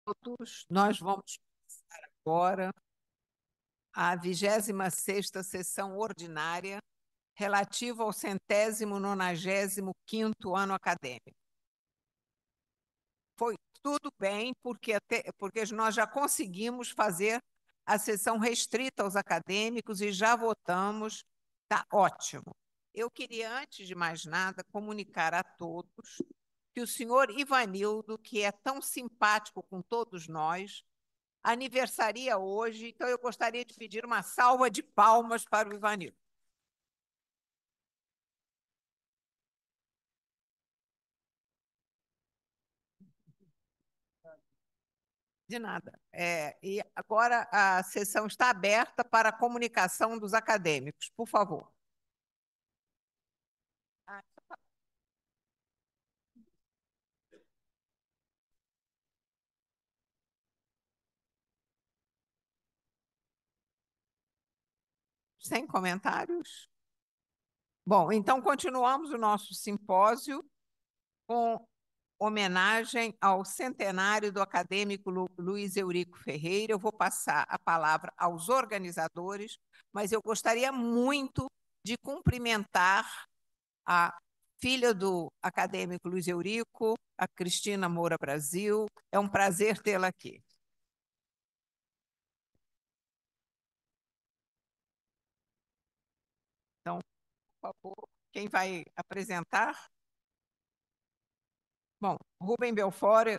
Todos, nós vamos começar agora a 26ª sessão ordinária relativa ao 195º ano acadêmico. Foi tudo bem, porque nós já conseguimos fazer a sessão restrita aos acadêmicos e já votamos, está ótimo. Eu queria, antes de mais nada, comunicar a todos que o senhor Ivanildo, que é tão simpático com todos nós, aniversaria hoje, então eu gostaria de pedir uma salva de palmas para o Ivanildo. De nada. E agora a sessão está aberta para a comunicação dos acadêmicos, por favor. Sem comentários? Bom, então continuamos o nosso simpósio com homenagem ao centenário do acadêmico Luiz Eurico Ferreira. Eu vou passar a palavra aos organizadores, mas eu gostaria muito de cumprimentar a filha do acadêmico Luiz Eurico, a Cristina Moura Brasil. É um prazer tê-la aqui. Então, por favor, quem vai apresentar? Bom, Rubem Belfort,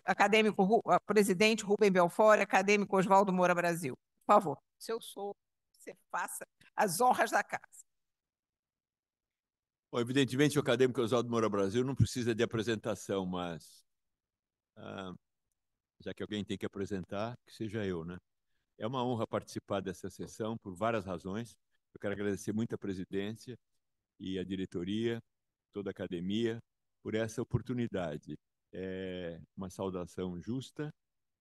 presidente Rubem Belfort, acadêmico Oswaldo Moura Brasil. Por favor, se eu sou, você faça as honras da casa. Bom, evidentemente, o acadêmico Oswaldo Moura Brasil não precisa de apresentação, mas já que alguém tem que apresentar, que seja eu, né? É uma honra participar dessa sessão por várias razões. Eu quero agradecer muito a presidência e a diretoria, toda a academia, por essa oportunidade. É uma saudação justa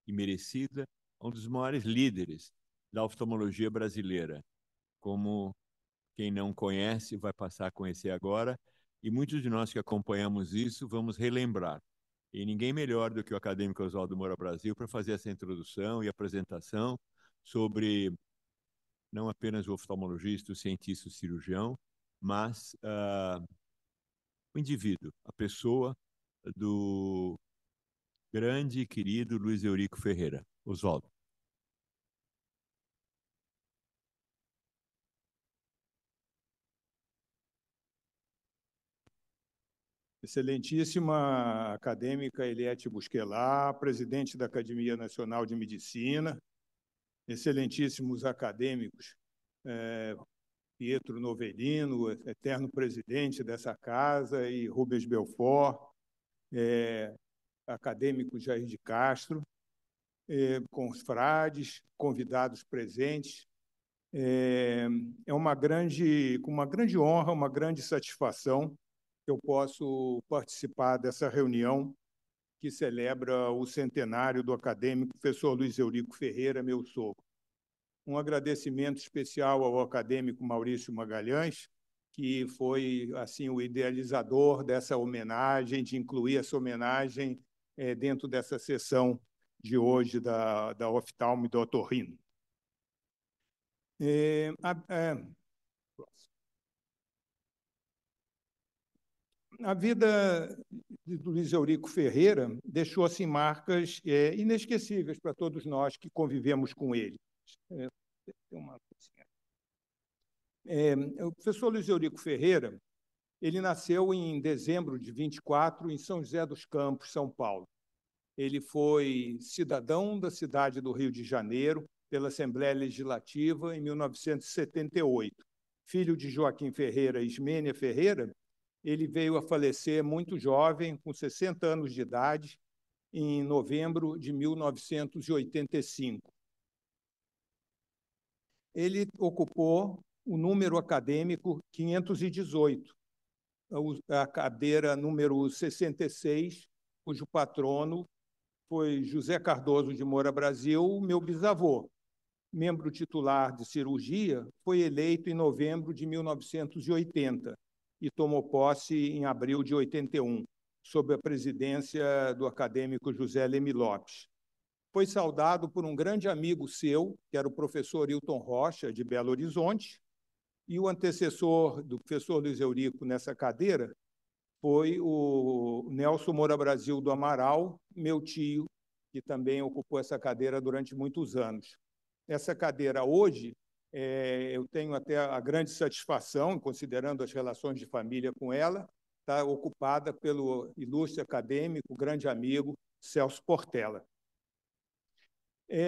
e merecida a um dos maiores líderes da oftalmologia brasileira. Como quem não conhece vai passar a conhecer agora, e muitos de nós que acompanhamos isso vamos relembrar. E ninguém melhor do que o acadêmico Oswaldo Moura Brasil para fazer essa introdução e apresentação sobre não apenas o oftalmologista, o cientista, o cirurgião, mas o indivíduo, a pessoa do grande e querido Luiz Eurico Ferreira. Oswaldo. Excelentíssima acadêmica Eliette Busquelar, presidente da Academia Nacional de Medicina, excelentíssimos acadêmicos, Pietro Novellino, eterno presidente dessa casa, e Rubens Belfort, acadêmico Jair de Castro, com os frades, convidados presentes. Com uma grande honra, uma grande satisfação que eu posso participar dessa reunião que celebra o centenário do acadêmico professor Luiz Eurico Ferreira, meu sogro. Um agradecimento especial ao acadêmico Maurício Magalhães, que foi assim o idealizador dessa homenagem, de incluir essa homenagem dentro dessa sessão de hoje da oftalmo e do otorrino. A vida de Luiz Eurico Ferreira deixou assim marcas inesquecíveis para todos nós que convivemos com ele. O professor Luiz Eurico Ferreira, ele nasceu em dezembro de 24 em São José dos Campos, São Paulo. Ele foi cidadão da cidade do Rio de Janeiro pela Assembleia Legislativa em 1978. Filho de Joaquim Ferreira e Ismênia Ferreira, ele veio a falecer muito jovem, com 60 anos de idade, em novembro de 1985. Ele ocupou o número acadêmico 518, a cadeira número 66, cujo patrono foi José Cardoso de Moura Brasil, meu bisavô. Membro titular de cirurgia, foi eleito em novembro de 1980 e tomou posse em abril de 81, sob a presidência do acadêmico José Leme Lopes. foi saudado por um grande amigo seu, que era o professor Hilton Rocha, de Belo Horizonte, e o antecessor do professor Luiz Eurico nessa cadeira foi o Nelson Moura Brasil do Amaral, meu tio, que também ocupou essa cadeira durante muitos anos. Essa cadeira, hoje, eu tenho até a grande satisfação, considerando as relações de família com ela, está ocupada pelo ilustre acadêmico, grande amigo, Celso Portela.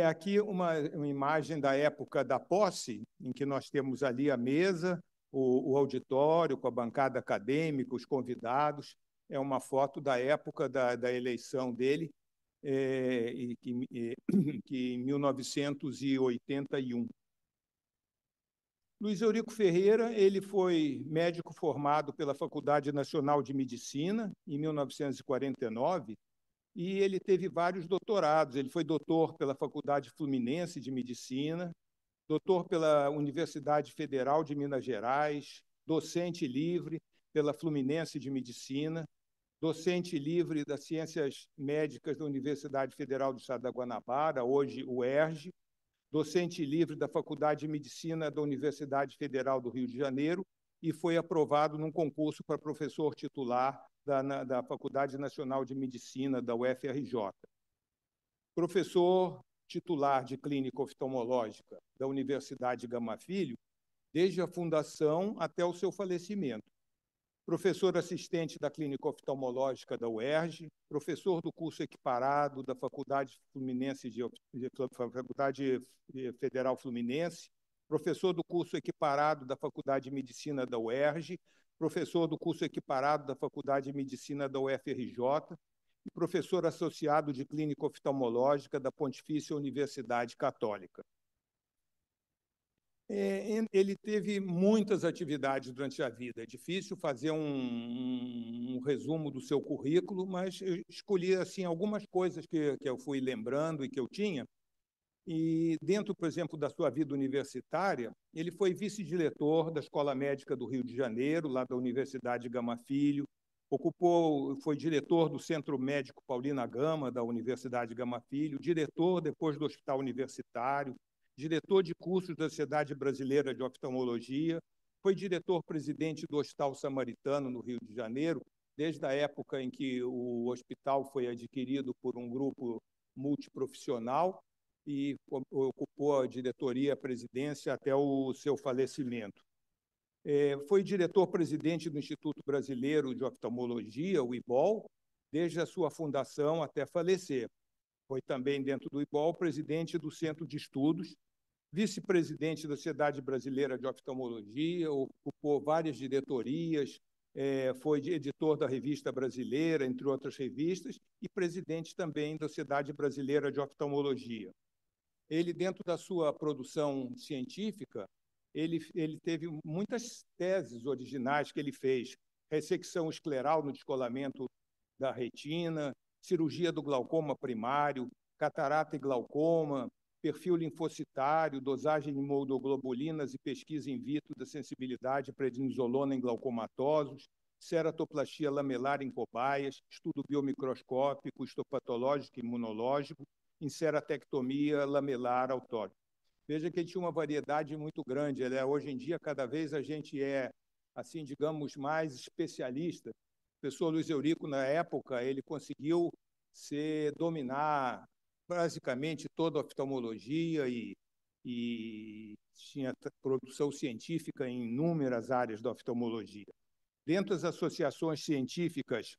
Aqui uma imagem da época da posse, em que nós temos ali a mesa, o auditório com a bancada acadêmica, os convidados. É uma foto da época da eleição dele, que em 1981. Luiz Eurico Ferreira, ele foi médico formado pela Faculdade Nacional de Medicina em 1949, e ele teve vários doutorados. Ele foi doutor pela Faculdade Fluminense de Medicina, doutor pela Universidade Federal de Minas Gerais, docente livre pela Fluminense de Medicina, docente livre das Ciências Médicas da Universidade Federal do Estado da Guanabara, hoje UERJ, docente livre da Faculdade de Medicina da Universidade Federal do Rio de Janeiro, e foi aprovado num concurso para professor titular da Faculdade Nacional de Medicina da UFRJ. Professor titular de Clínica Oftalmológica da Universidade Gama Filho, desde a fundação até o seu falecimento. Professor assistente da Clínica Oftalmológica da UERJ, professor do curso equiparado da Faculdade Federal Fluminense, professor do curso equiparado da Faculdade de Medicina da UERJ, professor do curso equiparado da Faculdade de Medicina da UFRJ e professor associado de Clínica Oftalmológica da Pontifícia Universidade Católica. Ele teve muitas atividades durante a vida. É difícil fazer um resumo do seu currículo, mas eu escolhi assim, algumas coisas que eu fui lembrando e que eu tinha. E dentro, por exemplo, da sua vida universitária, ele foi vice-diretor da Escola Médica do Rio de Janeiro, lá da Universidade Gama Filho, foi diretor do Centro Médico Paulina Gama, da Universidade Gama Filho, diretor depois do Hospital Universitário, diretor de cursos da Sociedade Brasileira de Oftalmologia, foi diretor-presidente do Hospital Samaritano, no Rio de Janeiro, desde a época em que o hospital foi adquirido por um grupo multiprofissional, e ocupou a diretoria, a presidência, até o seu falecimento. Foi diretor-presidente do Instituto Brasileiro de Oftalmologia, o IBOL, desde a sua fundação até falecer. Foi também, dentro do IBOL, presidente do Centro de Estudos, vice-presidente da Sociedade Brasileira de Oftalmologia, ocupou várias diretorias, foi editor da Revista Brasileira, entre outras revistas, e presidente também da Sociedade Brasileira de Oftalmologia. Ele, dentro da sua produção científica, ele teve muitas teses originais que ele fez: ressecção escleral no descolamento da retina, cirurgia do glaucoma primário, catarata e glaucoma, perfil linfocitário, dosagem de imunoglobulinas e pesquisa in vitro da sensibilidade prednisolona em glaucomatosos, ceratoplastia lamelar em cobaias, estudo biomicroscópico, histopatológico e imunológico, em ceratectomia lamelar autórica. Veja que ele tinha uma variedade muito grande. Hoje em dia, cada vez a gente assim, digamos, mais especialista. O professor Luiz Eurico, na época, ele conseguiu dominar basicamente toda a oftalmologia e tinha produção científica em inúmeras áreas da oftalmologia. Dentro das associações científicas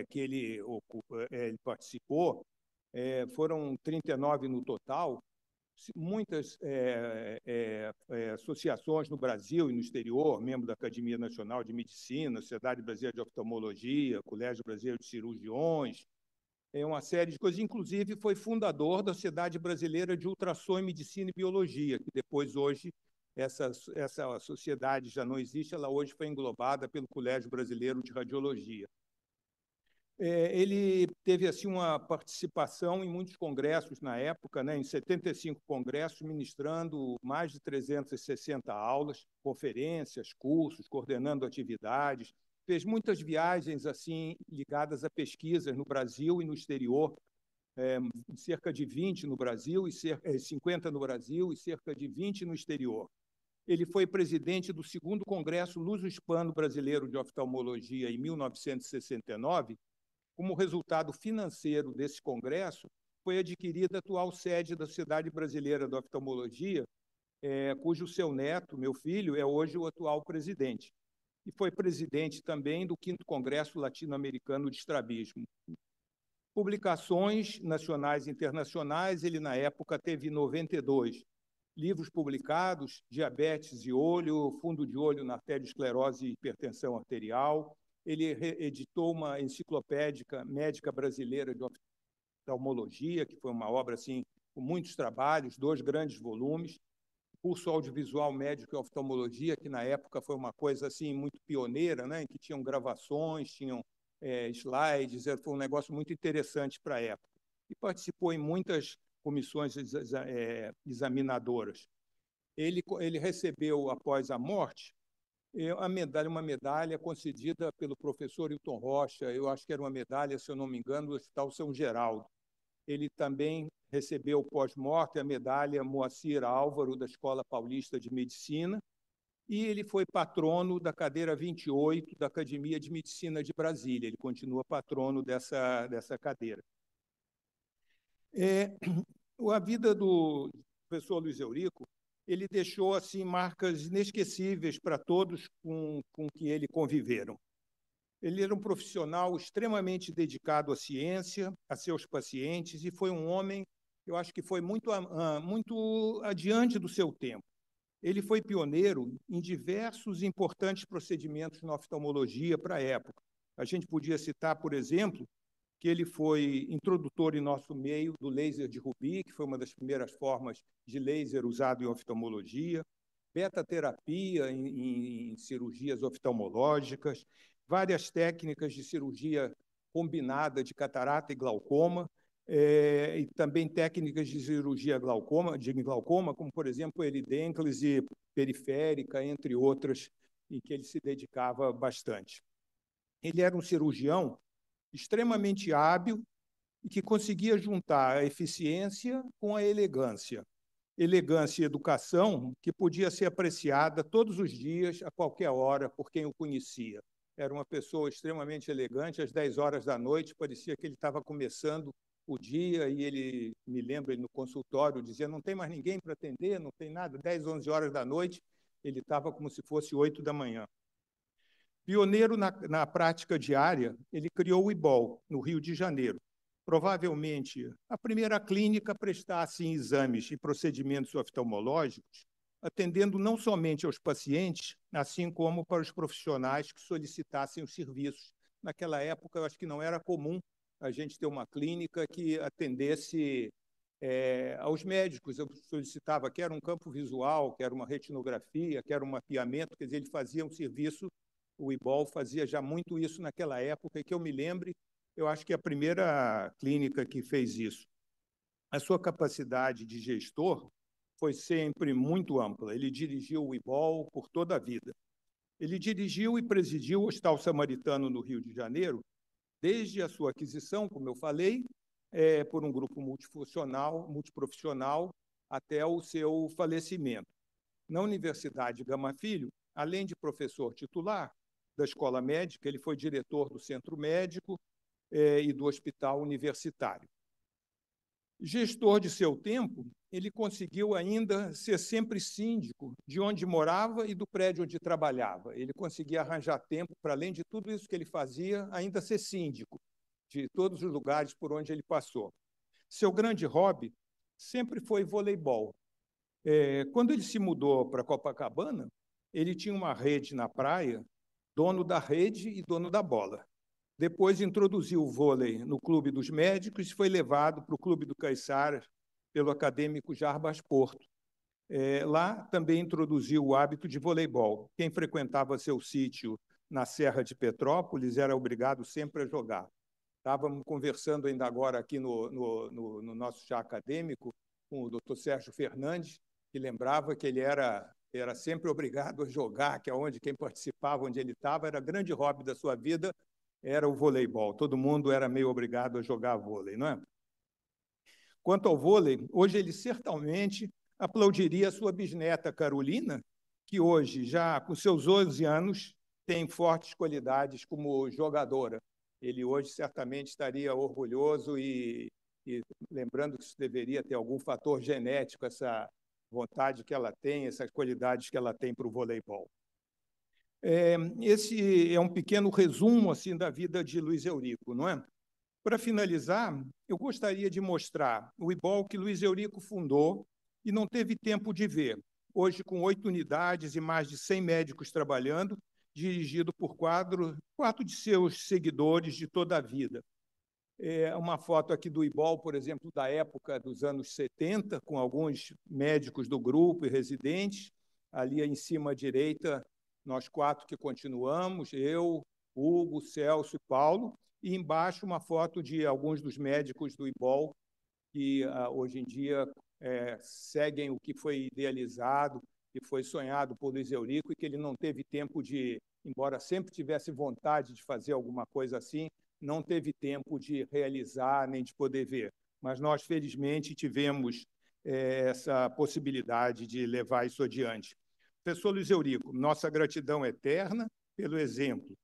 que ele participou, foram 39 no total, muitas associações no Brasil e no exterior, membro da Academia Nacional de Medicina, Sociedade Brasileira de Oftalmologia, Colégio Brasileiro de Cirurgiões, uma série de coisas. Inclusive, foi fundador da Sociedade Brasileira de Ultrassom em Medicina e Biologia, que depois, hoje, essa sociedade já não existe, ela hoje foi englobada pelo Colégio Brasileiro de Radiologia. Ele teve assim, uma participação em muitos congressos na época, em 75 congressos, ministrando mais de 360 aulas, conferências, cursos, coordenando atividades. Fez muitas viagens assim ligadas a pesquisas no Brasil e no exterior. cerca de 20 no Brasil, 50 no Brasil e cerca de 20 no exterior. Ele foi presidente do 2º Congresso Luso-Hispano-Brasileiro de Oftalmologia em 1969. Como resultado financeiro desse congresso, foi adquirida a atual sede da Sociedade Brasileira de Oftalmologia, cujo seu neto, meu filho, é hoje o atual presidente. E foi presidente também do 5º Congresso Latino-Americano de Estrabismo. Publicações nacionais e internacionais, ele, na época, teve 92 livros publicados: Diabetes e Olho, Fundo de Olho na Arteriosclerose e Hipertensão Arterial. Ele editou uma enciclopédia médica brasileira de oftalmologia, que foi uma obra assim, com muitos trabalhos, 2 grandes volumes. Curso audiovisual médico e oftalmologia, que na época foi uma coisa assim muito pioneira, né, em que tinham gravações, tinham slides, foi um negócio muito interessante para a época. E participou em muitas comissões examinadoras. Ele recebeu, após a morte, uma medalha concedida pelo professor Hilton Rocha. Eu acho que era uma medalha, se eu não me engano, do Hospital São Geraldo. Ele também recebeu pós-morte a medalha Moacir Álvaro, da Escola Paulista de Medicina, e ele foi patrono da cadeira 28 da Academia de Medicina de Brasília. Ele continua patrono dessa cadeira. A vida do professor Luiz Eurico, ele deixou assim marcas inesquecíveis para todos com que ele conviveram. Ele era um profissional extremamente dedicado à ciência, a seus pacientes, e foi um homem, eu acho que foi muito adiante do seu tempo. Ele foi pioneiro em diversos importantes procedimentos na oftalmologia para a época. A gente podia citar, por exemplo, que ele foi introdutor em nosso meio do laser de Rubi, que foi uma das primeiras formas de laser usado em oftalmologia, beta-terapia em cirurgias oftalmológicas, várias técnicas de cirurgia combinada de catarata e glaucoma, e também técnicas de cirurgia glaucoma, como, por exemplo, eridênclise periférica, entre outras, em que ele se dedicava bastante. Ele era um cirurgião extremamente hábil e que conseguia juntar a eficiência com a elegância. Elegância e educação que podia ser apreciada todos os dias, a qualquer hora, por quem o conhecia. Era uma pessoa extremamente elegante. Às 10 horas da noite, parecia que ele estava começando o dia, e ele, me lembro, ele no consultório dizia: não tem mais ninguém para atender, não tem nada. 10, 11 horas da noite, ele estava como se fosse 8 da manhã. Pioneiro na prática diária, ele criou o IBOL, no Rio de Janeiro. Provavelmente a primeira clínica a prestar assim, exames e procedimentos oftalmológicos, atendendo não somente aos pacientes, assim como para os profissionais que solicitassem os serviços. Naquela época, eu acho que não era comum a gente ter uma clínica que atendesse aos médicos. Eu solicitava que era um campo visual, que era uma retinografia, que era um mapeamento, quer dizer, ele fazia um serviço. O IBOL fazia já muito isso naquela época, e que eu me lembre, eu acho que a primeira clínica que fez isso. A sua capacidade de gestor foi sempre muito ampla. Ele dirigiu o IBOL por toda a vida. Ele dirigiu e presidiu o Hospital Samaritano no Rio de Janeiro, desde a sua aquisição, como eu falei, por um grupo multiprofissional, até o seu falecimento. Na Universidade Gama Filho, além de professor titular da Escola Médica, ele foi diretor do Centro Médico e do Hospital Universitário. Gestor de seu tempo, ele conseguiu ainda ser sempre síndico de onde morava e do prédio onde trabalhava. Ele conseguia arranjar tempo para, além de tudo isso que ele fazia, ainda ser síndico de todos os lugares por onde ele passou. Seu grande hobby sempre foi voleibol. Quando ele se mudou para Copacabana, ele tinha uma rede na praia, dono da rede e dono da bola. Depois introduziu o vôlei no Clube dos Médicos e foi levado para o Clube do Caiçara pelo acadêmico Jarbas Porto. Lá também introduziu o hábito de voleibol. Quem frequentava seu sítio na Serra de Petrópolis era obrigado sempre a jogar. Estávamos conversando ainda agora aqui no nosso chá acadêmico com o Dr. Sérgio Fernandes, que lembrava que ele era sempre obrigado a jogar, que quem participava, onde ele estava, era grande hobby da sua vida, era o voleibol. Todo mundo era meio obrigado a jogar vôlei, não é? Quanto ao vôlei, hoje ele certamente aplaudiria a sua bisneta Carolina, que hoje, já com seus 11 anos, tem fortes qualidades como jogadora. Ele hoje certamente estaria orgulhoso e lembrando que isso deveria ter algum fator genético, essa vontade que ela tem, essas qualidades que ela tem para o voleibol. Esse é um pequeno resumo assim da vida de Luiz Eurico, não é? Para finalizar, eu gostaria de mostrar o IBOL que Luiz Eurico fundou e não teve tempo de ver. Hoje, com 8 unidades e mais de 100 médicos trabalhando, dirigido por quatro de seus seguidores de toda a vida. Uma foto aqui do IBOL, por exemplo, da época dos anos 70, com alguns médicos do grupo e residentes. Ali em cima à direita, nós 4 que continuamos, eu, Hugo, Celso e Paulo, e embaixo uma foto de alguns dos médicos do IBOL que hoje em dia seguem o que foi idealizado e foi sonhado por Luiz Eurico e que ele não teve tempo de, embora sempre tivesse vontade de fazer alguma coisa assim, não teve tempo de realizar nem de poder ver. Mas nós, felizmente, tivemos essa possibilidade de levar isso adiante. Professor Luiz Eurico, nossa gratidão eterna pelo exemplo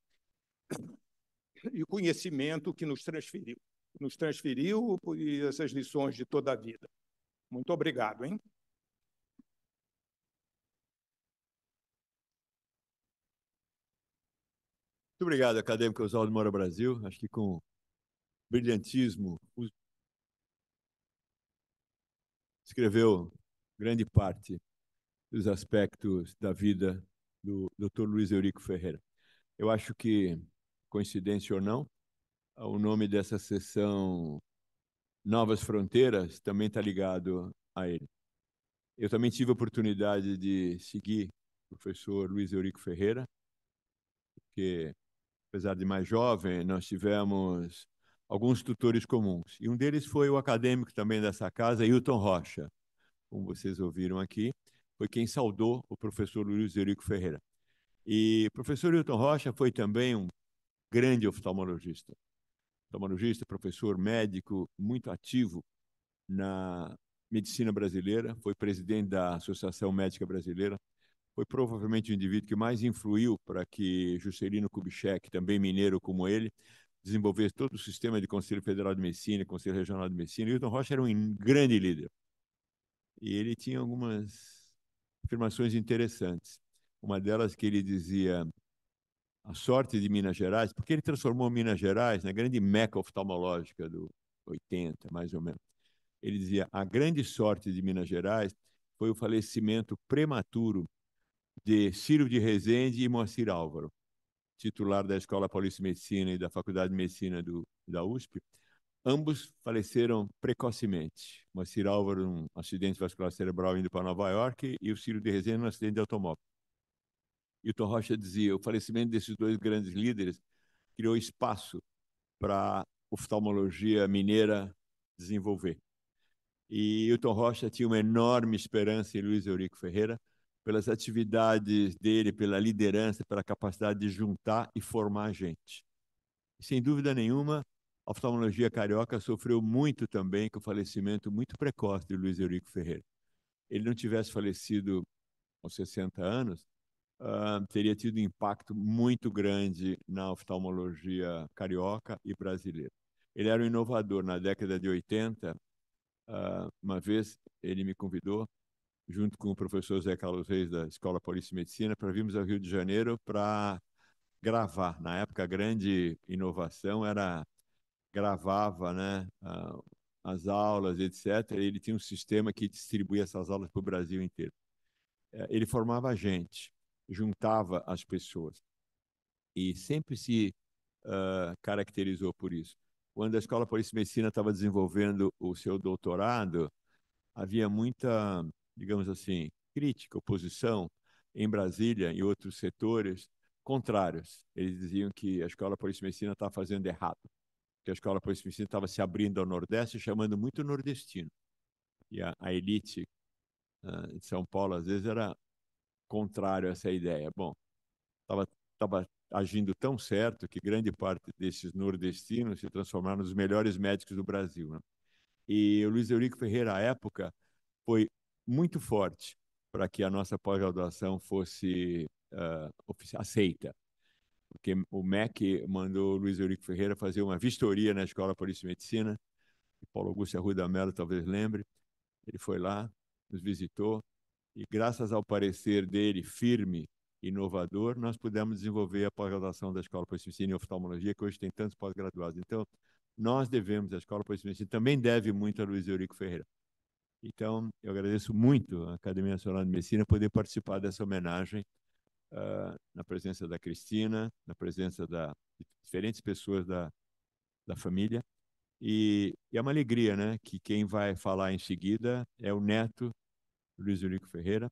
e conhecimento que nos transferiu e essas lições de toda a vida. Muito obrigado, hein? Muito obrigado, acadêmico Oswaldo Moura Brasil. Acho que com brilhantismo escreveu grande parte dos aspectos da vida do Dr. Luiz Eurico Ferreira. Eu acho que, coincidência ou não, o nome dessa sessão Novas Fronteiras também está ligado a ele. Eu também tive a oportunidade de seguir o professor Luiz Eurico Ferreira, porque, apesar de mais jovem, nós tivemos alguns tutores comuns. E um deles foi o acadêmico também dessa casa, Hilton Rocha, como vocês ouviram aqui, foi quem saudou o professor Luiz Eurico Ferreira. E o professor Hilton Rocha foi também um grande oftalmologista. Oftalmologista, professor médico, muito ativo na medicina brasileira, foi presidente da Associação Médica Brasileira, foi provavelmente o indivíduo que mais influiu para que Juscelino Kubitschek, também mineiro como ele, desenvolvesse todo o sistema de Conselho Federal de Medicina, Conselho Regional de Medicina. Hilton Rocha era um grande líder. E ele tinha algumas afirmações interessantes. Uma delas que ele dizia a sorte de Minas Gerais, porque ele transformou Minas Gerais na grande meca oftalmológica do 80, mais ou menos. Ele dizia, a grande sorte de Minas Gerais foi o falecimento prematuro de Ciro de Rezende e Moacir Álvaro, titular da Escola Paulista de Medicina e da Faculdade de Medicina da USP. Ambos faleceram precocemente. Moacir Álvaro, num acidente vascular cerebral indo para Nova York, e o Ciro de Rezende, num acidente de automóvel. Hilton Rocha dizia, o falecimento desses dois grandes líderes criou espaço para a oftalmologia mineira desenvolver. E Hilton Rocha tinha uma enorme esperança em Luiz Eurico Ferreira, pelas atividades dele, pela liderança, pela capacidade de juntar e formar gente. E, sem dúvida nenhuma, a oftalmologia carioca sofreu muito também com o falecimento muito precoce de Luiz Eurico Ferreira. Ele não tivesse falecido aos 60 anos, teria tido um impacto muito grande na oftalmologia carioca e brasileira. Ele era um inovador. Na década de 80, uma vez ele me convidou, junto com o professor Zé Carlos Reis, da Escola Paulista de Medicina, para virmos ao Rio de Janeiro para gravar. Na época, a grande inovação era gravava, né, as aulas, etc. Ele tinha um sistema que distribuía essas aulas para o Brasil inteiro. Ele formava gente, juntava as pessoas e sempre se caracterizou por isso. Quando a Escola Paulista de Medicina estava desenvolvendo o seu doutorado, havia muita, digamos assim, crítica, oposição em Brasília e outros setores contrários. Eles diziam que a Escola Paulista de Medicina estava fazendo errado, que a Escola Paulista de Medicina estava se abrindo ao Nordeste, chamando muito nordestino. E a elite de São Paulo, às vezes, era contrário a essa ideia. Bom, estava agindo tão certo que grande parte desses nordestinos se transformaram nos melhores médicos do Brasil, né? E o Luiz Eurico Ferreira, à época, foi muito forte para que a nossa pós-graduação fosse aceita. Porque o MEC mandou o Luiz Eurico Ferreira fazer uma vistoria na Escola Paulista de Medicina. Paulo Augusto Arruda Mello talvez lembre. Ele foi lá, nos visitou, e graças ao parecer dele firme, inovador, nós pudemos desenvolver a pós-graduação da Escola Paulista de Medicina em oftalmologia, que hoje tem tantos pós-graduados. Então, nós devemos, a Escola Paulista de Medicina também deve muito a Luiz Eurico Ferreira. Então, eu agradeço muito à Academia Nacional de Medicina poder participar dessa homenagem na presença da Cristina, na presença de diferentes pessoas da família. E é uma alegria, né, que quem vai falar em seguida é o neto Luiz Eurico Ferreira,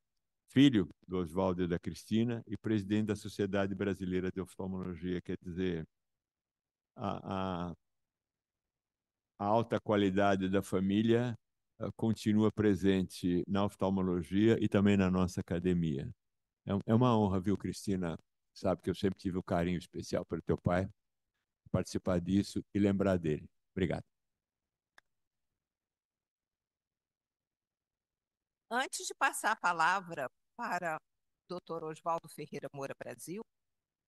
filho do Oswaldo e da Cristina e presidente da Sociedade Brasileira de Oftalmologia. Quer dizer, a alta qualidade da família continua presente na oftalmologia e também na nossa academia. É uma honra, viu, Cristina? Sabe que eu sempre tive um carinho especial pelo teu pai, participar disso e lembrar dele. Obrigado. Antes de passar a palavra para o Dr. Oswaldo Ferreira Moura Brasil,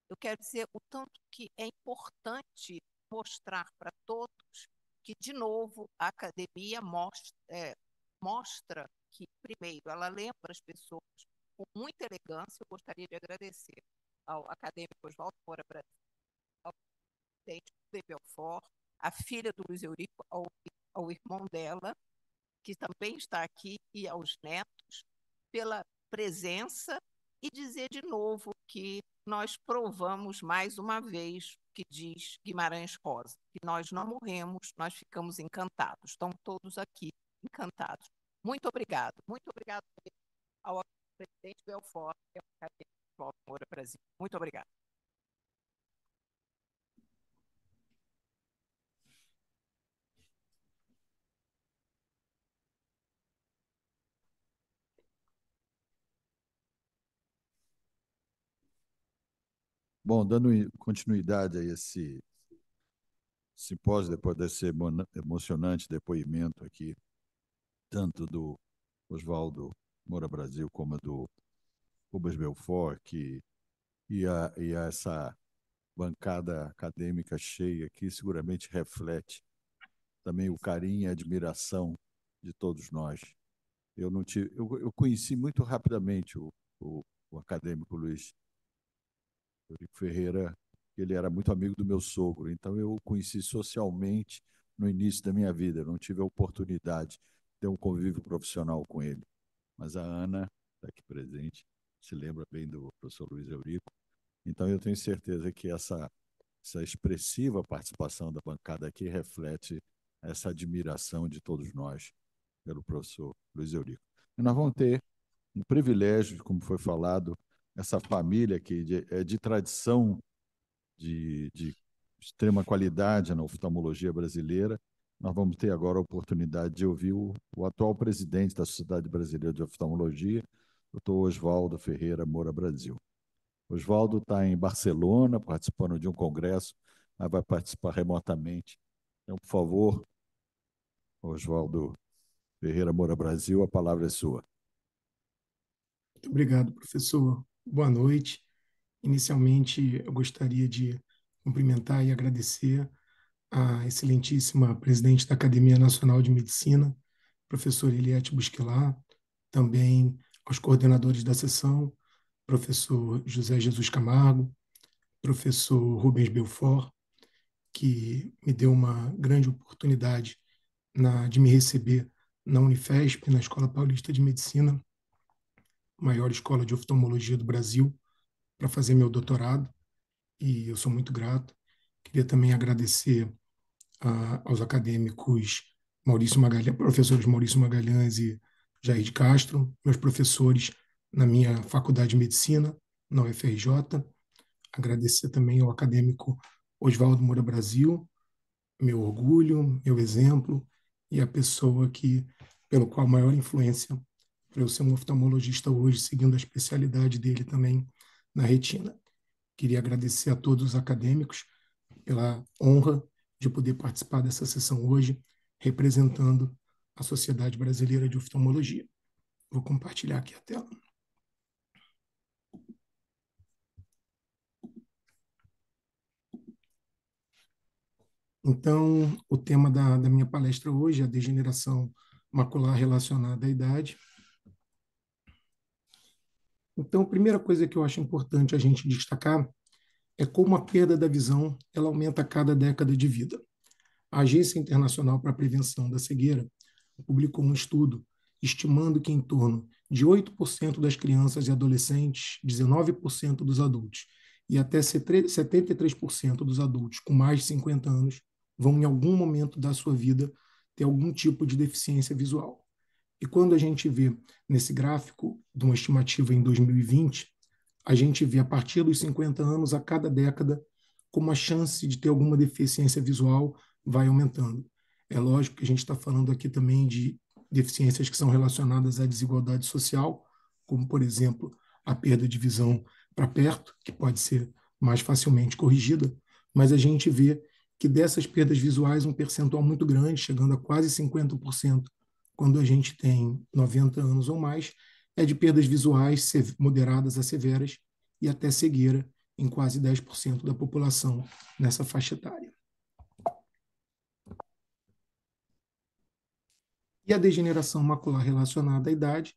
eu quero dizer o tanto que é importante mostrar para todos que, de novo, a academia mostra que, primeiro, ela lembra as pessoas com muita elegância. Eu gostaria de agradecer ao acadêmico Oswaldo Moura Brasil, ao presidente de Belfort, à filha do Luiz Eurico, ao irmão dela, que também está aqui, e aos netos, pela presença, e dizer de novo que nós provamos mais uma vez o que diz Guimarães Rosa, que nós não morremos, nós ficamos encantados. Estão todos aqui encantados. Muito obrigado ao presidente Belfort e ao acadêmico Oswaldo Moura Brasil. Muito obrigado. Bom, dando continuidade a esse simpósio, depois desse emocionante depoimento aqui, tanto do Oswaldo Moura Brasil como do Rubens Belfort, e essa bancada acadêmica cheia aqui seguramente reflete também o carinho e a admiração de todos nós. Eu conheci muito rapidamente o acadêmico Luiz Eurico Ferreira. Ele era muito amigo do meu sogro, então eu o conheci socialmente no início da minha vida. Eu não tive a oportunidade de ter um convívio profissional com ele. Mas a Ana, está aqui presente, se lembra bem do professor Luiz Eurico. Então eu tenho certeza que essa expressiva participação da bancada aqui reflete essa admiração de todos nós pelo professor Luiz Eurico. E nós vamos ter um privilégio, como foi falado, essa família que é de tradição de extrema qualidade na oftalmologia brasileira. Nós vamos ter agora a oportunidade de ouvir o atual presidente da Sociedade Brasileira de Oftalmologia, Dr. Oswaldo Ferreira Moura Brasil. Oswaldo está em Barcelona, participando de um congresso, mas vai participar remotamente. Então, por favor, Oswaldo Ferreira Moura Brasil, a palavra é sua. Muito obrigado, professor. Boa noite. Inicialmente, eu gostaria de cumprimentar e agradecer a excelentíssima presidente da Academia Nacional de Medicina, professor Eliette Busquilar, também aos coordenadores da sessão, professor José Jesus Camargo, professor Rubens Belfort, que me deu uma grande oportunidade de me receber na Unifesp, na Escola Paulista de Medicina, maior escola de oftalmologia do Brasil, para fazer meu doutorado, e eu sou muito grato. Queria também agradecer aos acadêmicos professores Maurício Magalhães e Jair de Castro, meus professores na minha faculdade de medicina, na UFRJ. Agradecer também ao acadêmico Oswaldo Moura Brasil, meu orgulho, meu exemplo, e a pessoa pelo qual maior influência para eu ser um oftalmologista hoje, seguindo a especialidade dele também na retina. Queria agradecer a todos os acadêmicos pela honra de poder participar dessa sessão hoje. representando a Sociedade Brasileira de Oftalmologia. Vou compartilhar aqui a tela. Então, o tema da minha palestra hoje é a degeneração macular relacionada à idade. Então, a primeira coisa que eu acho importante a gente destacar é como a perda da visão ela aumenta a cada década de vida. A Agência Internacional para a Prevenção da Cegueira publicou um estudo estimando que em torno de 8% das crianças e adolescentes, 19% dos adultos e até 73% dos adultos com mais de 50 anos vão, em algum momento da sua vida, ter algum tipo de deficiência visual. E quando a gente vê nesse gráfico de uma estimativa em 2020, a gente vê a partir dos 50 anos, a cada década, como a chance de ter alguma deficiência visual vai aumentando. É lógico que a gente está falando aqui também de deficiências que são relacionadas à desigualdade social, como, por exemplo, a perda de visão para perto, que pode ser mais facilmente corrigida, mas a gente vê que dessas perdas visuais, um percentual muito grande, chegando a quase 50%, quando a gente tem 90 anos ou mais, é de perdas visuais moderadas a severas e até cegueira em quase 10% da população nessa faixa etária. E a degeneração macular relacionada à idade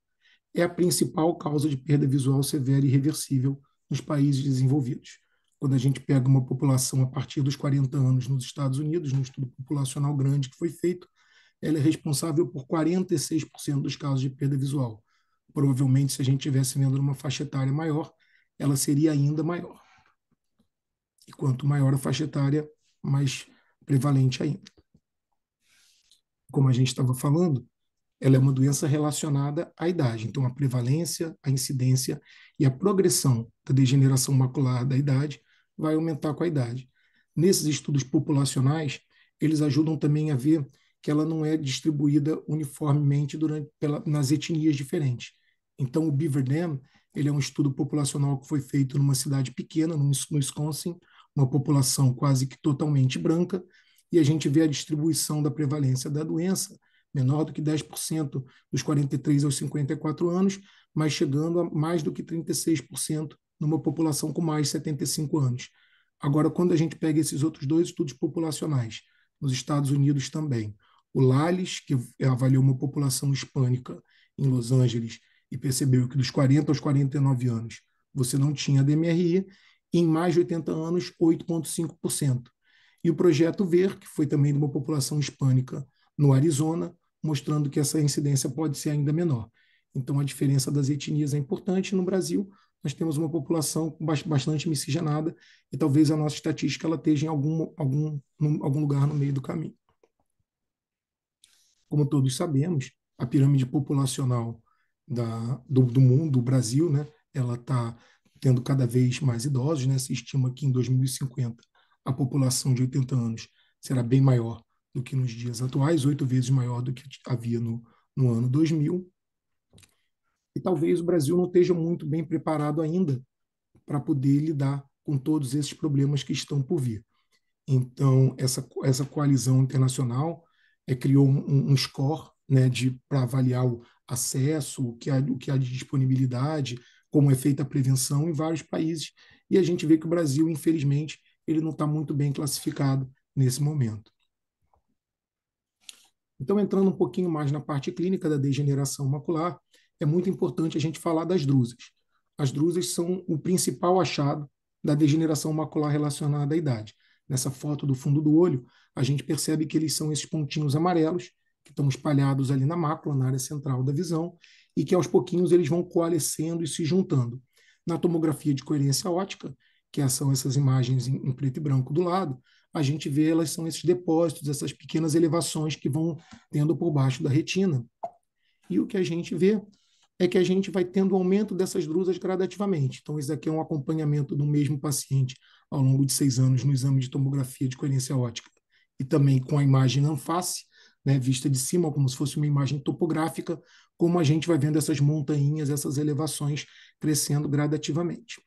é a principal causa de perda visual severa e irreversível nos países desenvolvidos. Quando a gente pega uma população a partir dos 40 anos nos Estados Unidos, num estudo populacional grande que foi feito, ela é responsável por 46% dos casos de perda visual. Provavelmente, se a gente estivesse vendo numa faixa etária maior, ela seria ainda maior. E quanto maior a faixa etária, mais prevalente ainda. Como a gente estava falando, ela é uma doença relacionada à idade. Então, a prevalência, a incidência e a progressão da degeneração macular da idade vai aumentar com a idade. Nesses estudos populacionais, eles ajudam também a ver que ela não é distribuída uniformemente nas etnias diferentes. Então, o Beaver Dam, ele é um estudo populacional que foi feito numa cidade pequena, no Wisconsin, uma população quase que totalmente branca, e a gente vê a distribuição da prevalência da doença, menor do que 10% dos 43 aos 54 anos, mas chegando a mais do que 36% numa população com mais de 75 anos. Agora, quando a gente pega esses outros dois estudos populacionais, nos Estados Unidos também, o Lales, que avaliou uma população hispânica em Los Angeles e percebeu que dos 40 aos 49 anos você não tinha DMRI, e em mais de 80 anos, 8,5%. E o Projeto VER, que foi também de uma população hispânica no Arizona, mostrando que essa incidência pode ser ainda menor. Então, a diferença das etnias é importante. No Brasil, nós temos uma população bastante miscigenada e talvez a nossa estatística ela esteja em algum lugar no meio do caminho. Como todos sabemos, a pirâmide populacional do mundo, do Brasil, né, ela está tendo cada vez mais idosos, né? Se estima que em 2050 a população de 80 anos será bem maior do que nos dias atuais, 8 vezes maior do que havia no ano 2000. E talvez o Brasil não esteja muito bem preparado ainda para poder lidar com todos esses problemas que estão por vir. Então, essa coalizão internacional criou um score, né, para avaliar o acesso, o que há de disponibilidade, como é feita a prevenção em vários países, e a gente vê que o Brasil, infelizmente, ele não está muito bem classificado nesse momento. Então, entrando um pouquinho mais na parte clínica da degeneração macular, é muito importante a gente falar das drusas. As drusas são o principal achado da degeneração macular relacionada à idade. Nessa foto do fundo do olho, a gente percebe que eles são esses pontinhos amarelos que estão espalhados ali na mácula, na área central da visão, e que aos pouquinhos eles vão coalescendo e se juntando. Na tomografia de coerência óptica, que são essas imagens em preto e branco do lado, a gente vê elas são esses depósitos, essas pequenas elevações que vão tendo por baixo da retina. E o que a gente vê é que a gente vai tendo aumento dessas drusas gradativamente. Então, isso aqui é um acompanhamento do mesmo paciente ao longo de 6 anos no exame de tomografia de coerência óptica e também com a imagem em face, né, vista de cima, como se fosse uma imagem topográfica, como a gente vai vendo essas montanhas, essas elevações crescendo gradativamente.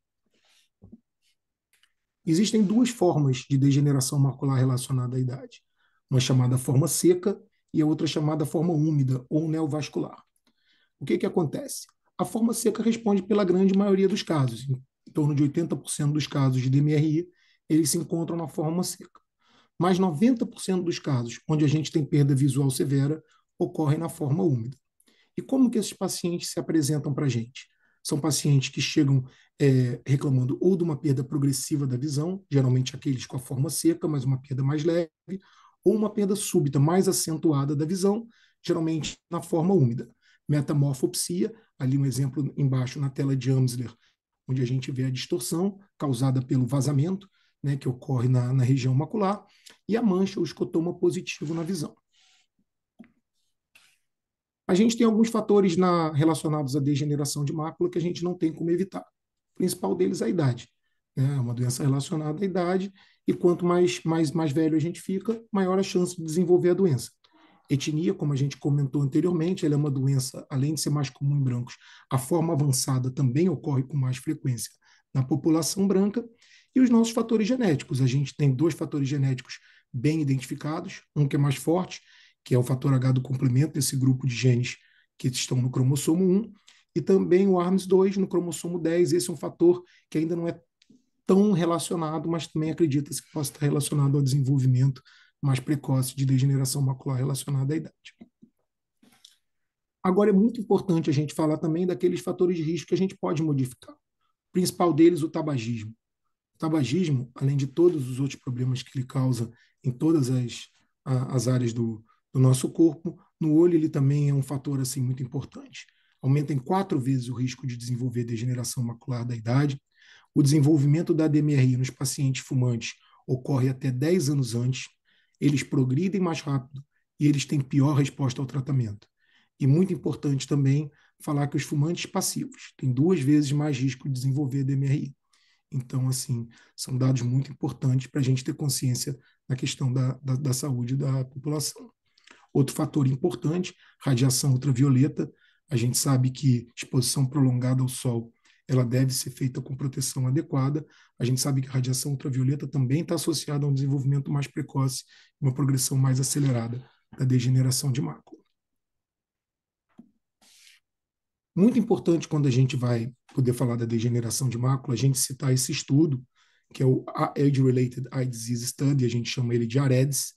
Existem duas formas de degeneração macular relacionada à idade. Uma chamada forma seca e a outra chamada forma úmida ou neovascular. O que acontece? A forma seca responde pela grande maioria dos casos. Em torno de 80% dos casos de DMRI, eles se encontram na forma seca. Mas 90% dos casos onde a gente tem perda visual severa ocorrem na forma úmida. E como que esses pacientes se apresentam para a gente? São pacientes que chegam reclamando ou de uma perda progressiva da visão, geralmente aqueles com a forma seca, mas uma perda mais leve, ou uma perda súbita mais acentuada da visão, geralmente na forma úmida. Metamorfopsia, ali um exemplo embaixo na tela de Amsler, onde a gente vê a distorção causada pelo vazamento, né, que ocorre na região macular, e a mancha, o escotoma positivo na visão. A gente tem alguns fatores relacionados à degeneração de mácula que a gente não tem como evitar. O principal deles é a idade. É uma doença relacionada à idade, e quanto mais velho a gente fica, maior a chance de desenvolver a doença. Etnia, como a gente comentou anteriormente, ela é uma doença, além de ser mais comum em brancos, a forma avançada também ocorre com mais frequência na população branca. E os nossos fatores genéticos. A gente tem 2 fatores genéticos bem identificados, um que é mais forte, que é o fator H do complemento desse grupo de genes que estão no cromossomo 1, e também o ARMS2 no cromossomo 10. Esse é um fator que ainda não é tão relacionado, mas também acredita-se que possa estar relacionado ao desenvolvimento mais precoce de degeneração macular relacionada à idade. Agora, é muito importante a gente falar também daqueles fatores de risco que a gente pode modificar. O principal deles, o tabagismo. O tabagismo, além de todos os outros problemas que ele causa em todas as áreas do nosso corpo, no olho ele também é um fator assim, muito importante. Aumenta em 4 vezes o risco de desenvolver degeneração macular da idade. O desenvolvimento da DMRI nos pacientes fumantes ocorre até 10 anos antes. Eles progridem mais rápido e eles têm pior resposta ao tratamento. E muito importante também falar que os fumantes passivos têm 2 vezes mais risco de desenvolver DMRI. Então, assim, são dados muito importantes para a gente ter consciência na questão da saúde da população. Outro fator importante, radiação ultravioleta. A gente sabe que exposição prolongada ao sol, ela deve ser feita com proteção adequada. A gente sabe que a radiação ultravioleta também está associada a um desenvolvimento mais precoce, uma progressão mais acelerada da degeneração de mácula. Muito importante quando a gente vai poder falar da degeneração de mácula, a gente citar esse estudo, que é o Age-Related Eye Disease Study, a gente chama ele de AREDS.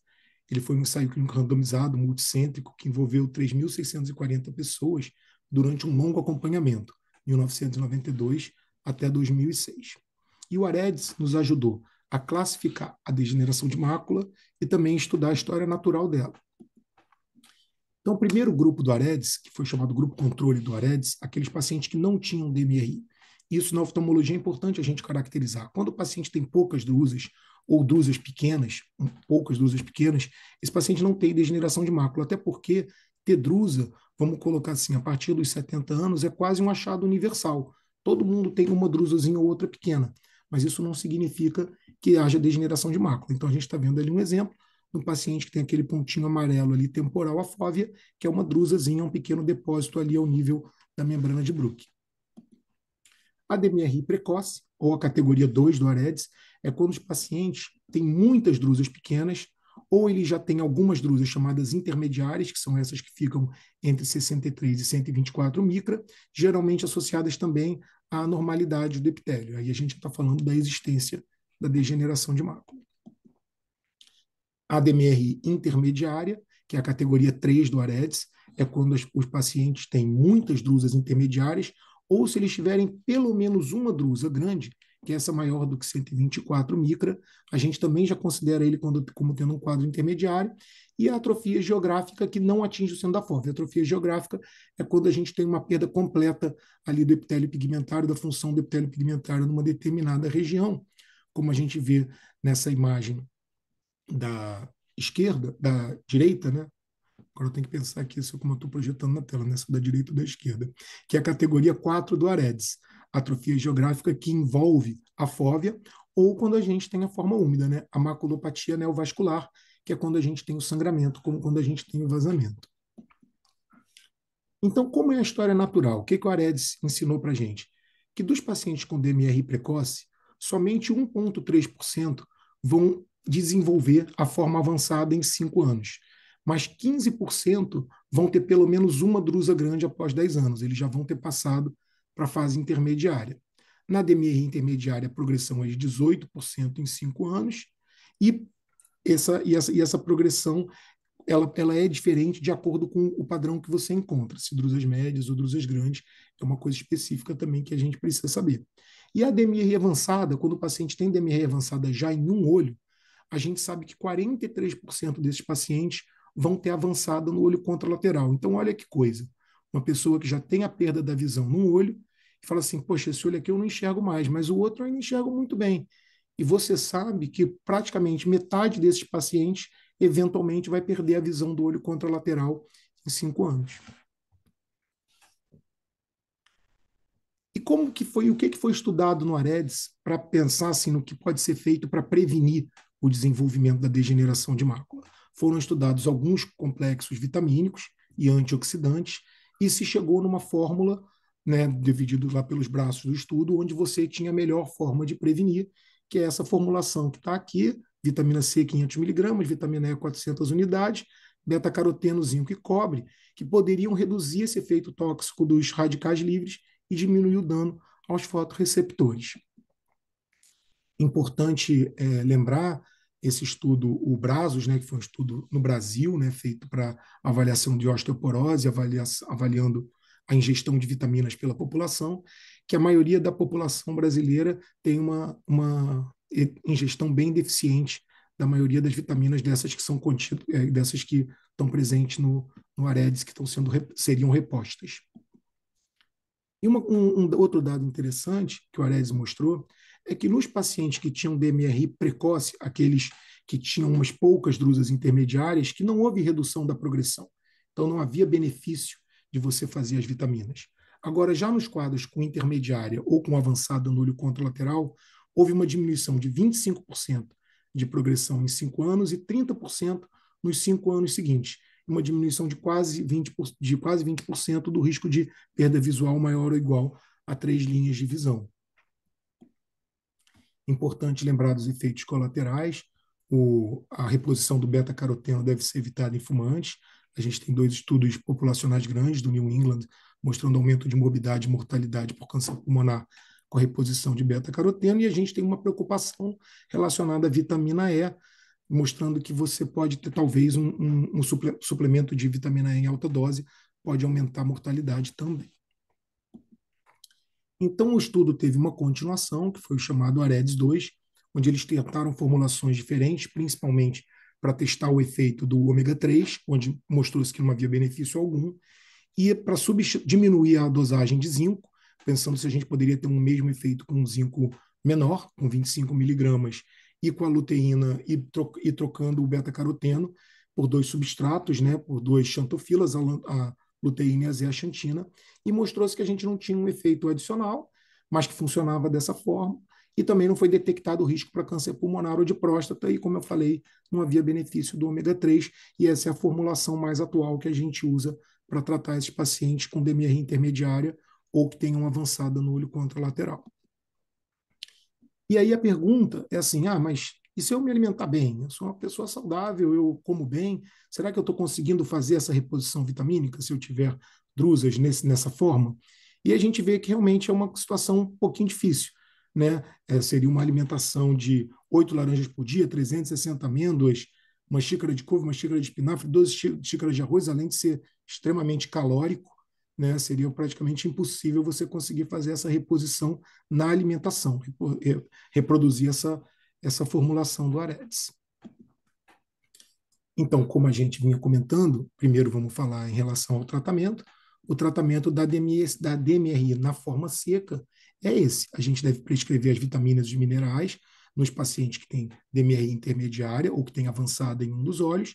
Ele foi um ensaio clínico randomizado, multicêntrico, que envolveu 3.640 pessoas durante um longo acompanhamento, 1992 até 2006. E o AREDS nos ajudou a classificar a degeneração de mácula e também estudar a história natural dela. Então, o primeiro grupo do AREDS, que foi chamado grupo controle do AREDS, aqueles pacientes que não tinham DMRI. Isso na oftalmologia é importante a gente caracterizar. Quando o paciente tem poucas drusas ou drusas pequenas, esse paciente não tem degeneração de mácula, até porque ter drusa, vamos colocar assim, a partir dos 70 anos, é quase um achado universal. Todo mundo tem uma drusazinha ou outra pequena, mas isso não significa que haja degeneração de mácula. Então, a gente está vendo ali um exemplo no paciente que tem aquele pontinho amarelo ali, temporal, a fóvea, que é uma drusazinha, um pequeno depósito ali ao nível da membrana de Bruch. A DMRI precoce, ou a categoria 2 do AREDS, é quando os pacientes têm muitas drusas pequenas, ou ele já tem algumas drusas chamadas intermediárias, que são essas que ficam entre 63 e 124 micra, geralmente associadas também à normalidade do epitélio. Aí a gente está falando da existência da degeneração de mácula. A DMRI intermediária, que é a categoria 3 do AREDS, é quando os pacientes têm muitas drusas intermediárias, ou se eles tiverem pelo menos uma drusa grande, que é essa maior do que 124 micra, a gente também já considera ele como tendo um quadro intermediário. E a atrofia geográfica, que não atinge o centro da fóvea. A atrofia geográfica é quando a gente tem uma perda completa ali do epitélio pigmentário, da função do epitélio pigmentário numa determinada região, como a gente vê nessa imagem da esquerda, da direita, né? Agora eu tenho que pensar aqui como eu estou projetando na tela, nessa da direita ou da esquerda, que é a categoria 4 do AREDS, atrofia geográfica que envolve a fóvea, ou quando a gente tem a forma úmida, né? A maculopatia neovascular, que é quando a gente tem o sangramento, como quando a gente tem o vazamento. Então, como é a história natural? O que o AREDS ensinou para a gente? Que dos pacientes com DMRI precoce, somente 1,3% vão desenvolver a forma avançada em 5 anos. mas 15% vão ter pelo menos uma drusa grande após 10 anos, eles já vão ter passado para a fase intermediária. Na DMRI intermediária, a progressão é de 18% em 5 anos, e essa progressão ela é diferente de acordo com o padrão que você encontra, se drusas médias ou drusas grandes, é uma coisa específica também que a gente precisa saber. E a DMRI avançada, quando o paciente tem DMRI avançada já em um olho, a gente sabe que 43% desses pacientes vão ter avançada no olho contralateral. Então, olha que coisa. Uma pessoa que já tem a perda da visão num olho, e fala assim, poxa, esse olho aqui eu não enxergo mais, mas o outro eu ainda enxergo muito bem. E você sabe que praticamente metade desses pacientes eventualmente vai perder a visão do olho contralateral em 5 anos. E como que foi, o que foi estudado no AREDS para pensar assim, no que pode ser feito para prevenir o desenvolvimento da degeneração de mácula? Foram estudados alguns complexos vitamínicos e antioxidantes e se chegou numa fórmula, né, dividido lá pelos braços do estudo, onde você tinha a melhor forma de prevenir, que é essa formulação que está aqui, vitamina C 500 miligramas, vitamina E 400 unidades, beta-caroteno, zinco e cobre, que poderiam reduzir esse efeito tóxico dos radicais livres e diminuir o dano aos fotorreceptores. Importante lembrar esse estudo, o BRASOS, né, que foi um estudo no Brasil, né, feito para avaliação de osteoporose, avaliando a ingestão de vitaminas pela população, que a maioria da população brasileira tem uma ingestão bem deficiente da maioria das vitaminas dessas que são contidas, dessas que estão presentes no AREDS, que seriam repostas. E outro dado interessante que o AREDS mostrou é que nos pacientes que tinham DMRI precoce, aqueles que tinham umas poucas drusas intermediárias, que não houve redução da progressão. Então, não havia benefício de você fazer as vitaminas. Agora, já nos quadros com intermediária ou com avançada no olho contralateral, houve uma diminuição de 25% de progressão em 5 anos e 30% nos 5 anos seguintes. Uma diminuição de quase 20% do risco de perda visual maior ou igual a 3 linhas de visão. Importante lembrar dos efeitos colaterais. A reposição do beta-caroteno deve ser evitada em fumantes. A gente tem 2 estudos populacionais grandes do New England mostrando aumento de morbidade e mortalidade por câncer pulmonar com a reposição de beta-caroteno, e a gente tem uma preocupação relacionada à vitamina E, mostrando que você pode ter talvez um suplemento de vitamina E em alta dose, pode aumentar a mortalidade também. Então, o estudo teve uma continuação, que foi o chamado AREDS 2, onde eles tentaram formulações diferentes, principalmente para testar o efeito do ômega 3, onde mostrou-se que não havia benefício algum, e para diminuir a dosagem de zinco, pensando se a gente poderia ter um mesmo efeito com um zinco menor, com 25 miligramas, e com a luteína, e trocando o beta-caroteno por 2 substratos, né, por 2 xantofilas, a luteína e a zeaxantina, e mostrou-se que a gente não tinha um efeito adicional, mas que funcionava dessa forma, e também não foi detectado o risco para câncer pulmonar ou de próstata, e como eu falei, não havia benefício do ômega 3, e essa é a formulação mais atual que a gente usa para tratar esses pacientes com DMRI intermediária ou que tenham avançada no olho contralateral. E aí a pergunta é assim, mas e se eu me alimentar bem? Eu sou uma pessoa saudável, eu como bem, será que eu estou conseguindo fazer essa reposição vitamínica se eu tiver drusas nessa forma? E a gente vê que realmente é uma situação um pouquinho difícil, né? Seria uma alimentação de 8 laranjas por dia, 360 amêndoas, uma xícara de couve, uma xícara de espinafre, 12 xícaras de arroz, além de ser extremamente calórico, né? Seria praticamente impossível você conseguir fazer essa reposição na alimentação, reproduzir essa formulação do AREDS. Então, como a gente vinha comentando, primeiro vamos falar em relação ao tratamento. O tratamento da DMRI na forma seca é esse. A gente deve prescrever as vitaminas e os minerais nos pacientes que têm DMRI intermediária ou que têm avançada em um dos olhos,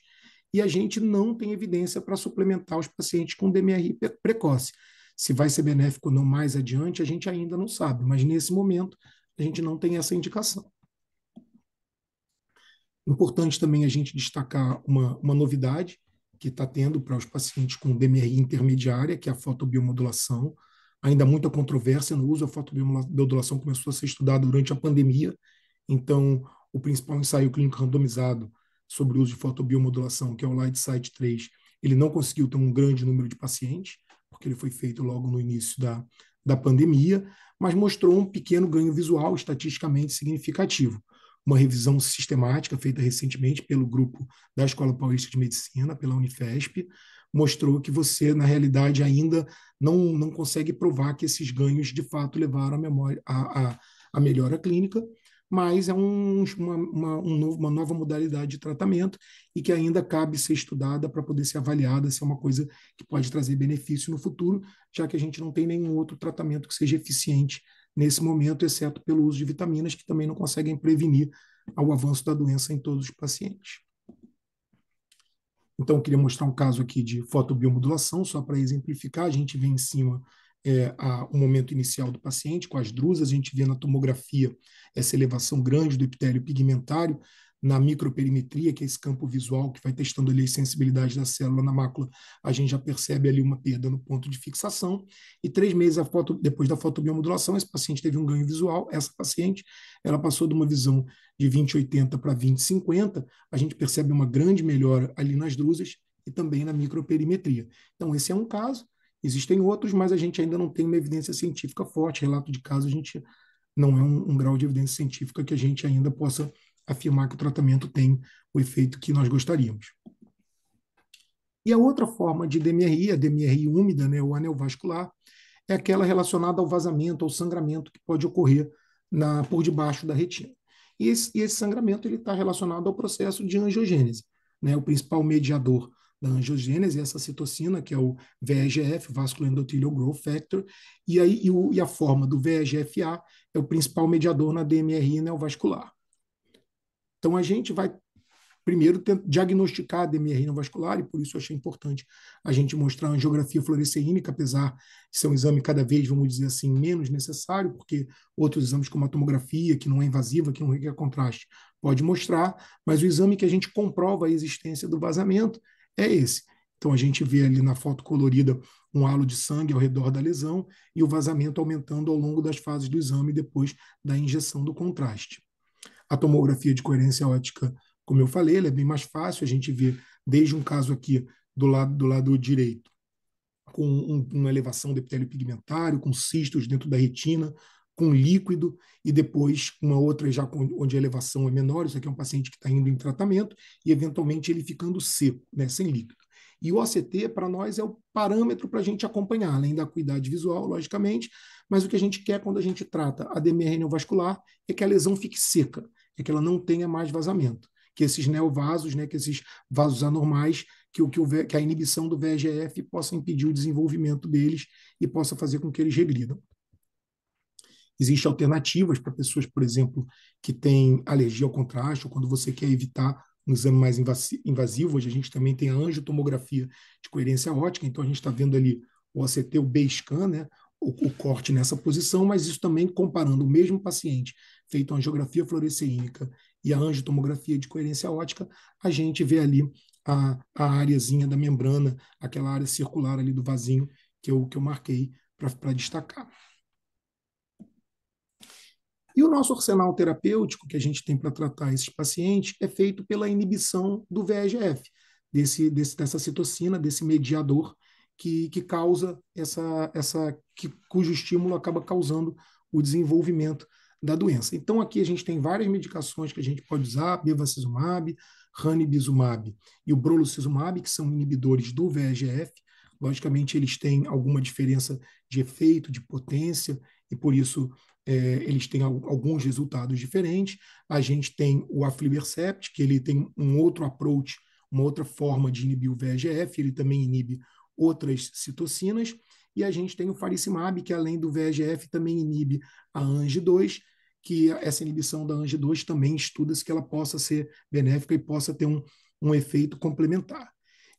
e a gente não tem evidência para suplementar os pacientes com DMRI precoce. Se vai ser benéfico ou não mais adiante, a gente ainda não sabe, mas nesse momento a gente não tem essa indicação. Importante também a gente destacar uma novidade que está tendo para os pacientes com DMRI intermediária, que é a fotobiomodulação. Ainda há muita controvérsia no uso. A fotobiomodulação começou a ser estudada durante a pandemia, então o principal ensaio clínico randomizado sobre o uso de fotobiomodulação, que é o LightSight 3, ele não conseguiu ter um grande número de pacientes, porque ele foi feito logo no início da pandemia, mas mostrou um pequeno ganho visual estatisticamente significativo. Uma revisão sistemática feita recentemente pelo grupo da Escola Paulista de Medicina, pela Unifesp, mostrou que você, na realidade, ainda não consegue provar que esses ganhos, de fato, levaram a melhora clínica, mas é uma nova modalidade de tratamento e que ainda cabe ser estudada para poder ser avaliada se é uma coisa que pode trazer benefício no futuro, já que a gente não tem nenhum outro tratamento que seja eficiente nesse momento, exceto pelo uso de vitaminas, que também não conseguem prevenir o avanço da doença em todos os pacientes. Então, eu queria mostrar um caso aqui de fotobiomodulação, só para exemplificar. A gente vê em cima o momento inicial do paciente, com as drusas, a gente vê na tomografia essa elevação grande do epitélio pigmentário, na microperimetria, que é esse campo visual que vai testando ali a sensibilidade da célula na mácula, a gente já percebe ali uma perda no ponto de fixação, e 3 meses depois da fotobiomodulação, esse paciente teve um ganho visual, essa paciente, ela passou de uma visão de 20/80 para 20/50, a gente percebe uma grande melhora ali nas drusas e também na microperimetria. Então, esse é um caso, existem outros, mas a gente ainda não tem uma evidência científica forte, relato de caso a gente não é um grau de evidência científica que a gente ainda possa afirmar que o tratamento tem o efeito que nós gostaríamos. E a outra forma de DMRI, a DMRI úmida, né, o anel vascular, é aquela relacionada ao vazamento, ao sangramento que pode ocorrer por debaixo da retina. E esse sangramento está relacionado ao processo de angiogênese. Né? O principal mediador da angiogênese é essa citocina, que é o VEGF, Vascular Endothelial Growth Factor, e a forma do VEGF-A é o principal mediador na DMRI neovascular. Então, a gente vai primeiro diagnosticar a DMRI neovascular, e por isso eu achei importante a gente mostrar a angiografia fluoresceínica, apesar de ser um exame cada vez, vamos dizer assim, menos necessário, porque outros exames como a tomografia, que não é invasiva, que não requer contraste, pode mostrar, mas o exame que a gente comprova a existência do vazamento é esse. Então, a gente vê ali na foto colorida um halo de sangue ao redor da lesão e o vazamento aumentando ao longo das fases do exame depois da injeção do contraste. A tomografia de coerência óptica, como eu falei, ela é bem mais fácil, a gente vê desde um caso aqui do lado direito, com uma elevação do epitélio pigmentário, com cistos dentro da retina, com líquido, e depois uma outra já onde a elevação é menor, isso aqui é um paciente que está indo em tratamento, e eventualmente ele ficando seco, né, sem líquido. E o OCT, para nós, é o parâmetro para a gente acompanhar, além da acuidade visual, logicamente, mas o que a gente quer quando a gente trata a DMRI neovascular é que a lesão fique seca, é que ela não tenha mais vazamento, que esses neovasos, né, que esses vasos anormais, que a inibição do VEGF possa impedir o desenvolvimento deles e possa fazer com que eles regridam. Existem alternativas para pessoas, por exemplo, que têm alergia ao contraste, ou quando você quer evitar um exame mais invasivo. Hoje a gente também tem a angiotomografia de coerência óptica, então a gente está vendo ali o OCT, o B-scan, né, o corte nessa posição, mas isso também comparando o mesmo paciente feito a angiografia fluoresceínica e a angiotomografia de coerência óptica, a gente vê ali a areazinha da membrana, aquela área circular ali do vasinho que eu marquei para destacar. E o nosso arsenal terapêutico que a gente tem para tratar esses pacientes é feito pela inibição do VEGF, dessa citocina, desse mediador que causa cujo estímulo acaba causando o desenvolvimento da doença. Então, aqui a gente tem várias medicações que a gente pode usar, bevacizumab, ranibizumab e o brolucizumab, que são inibidores do VEGF. Logicamente, eles têm alguma diferença de efeito, de potência, e por isso eles têm alguns resultados diferentes. A gente tem o aflibercept, que ele tem um outro approach, uma outra forma de inibir o VEGF, ele também inibe outras citocinas, e a gente tem o faricimab, que além do VEGF também inibe a Ang2, que essa inibição da Ang2 também estuda-se que ela possa ser benéfica e possa ter um efeito complementar.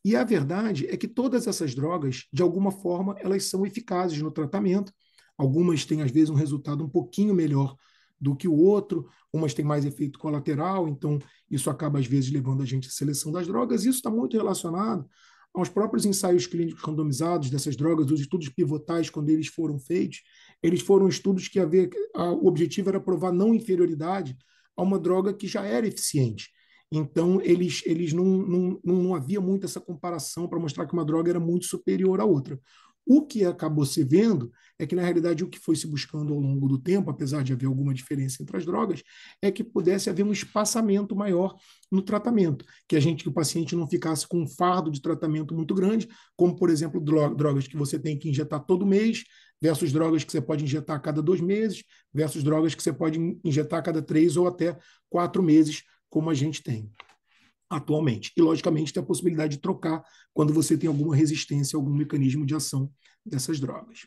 E a verdade é que todas essas drogas, de alguma forma, elas são eficazes no tratamento. Algumas têm, às vezes, um resultado um pouquinho melhor do que o outro, umas têm mais efeito colateral, então isso acaba, às vezes, levando a gente à seleção das drogas. Isso está muito relacionado aos próprios ensaios clínicos randomizados dessas drogas, os estudos pivotais, quando eles foram feitos, eles foram estudos que o objetivo era provar não inferioridade a uma droga que já era eficiente. Então, eles não havia muito essa comparação para mostrar que uma droga era muito superior à outra. O que acabou se vendo é que, na realidade, o que foi se buscando ao longo do tempo, apesar de haver alguma diferença entre as drogas, é que pudesse haver um espaçamento maior no tratamento, que o paciente não ficasse com um fardo de tratamento muito grande, como, por exemplo, drogas que você tem que injetar todo mês, versus drogas que você pode injetar a cada 2 meses, versus drogas que você pode injetar a cada 3 ou até 4 meses, como a gente tem atualmente. E, logicamente, tem a possibilidade de trocar quando você tem alguma resistência, algum mecanismo de ação dessas drogas.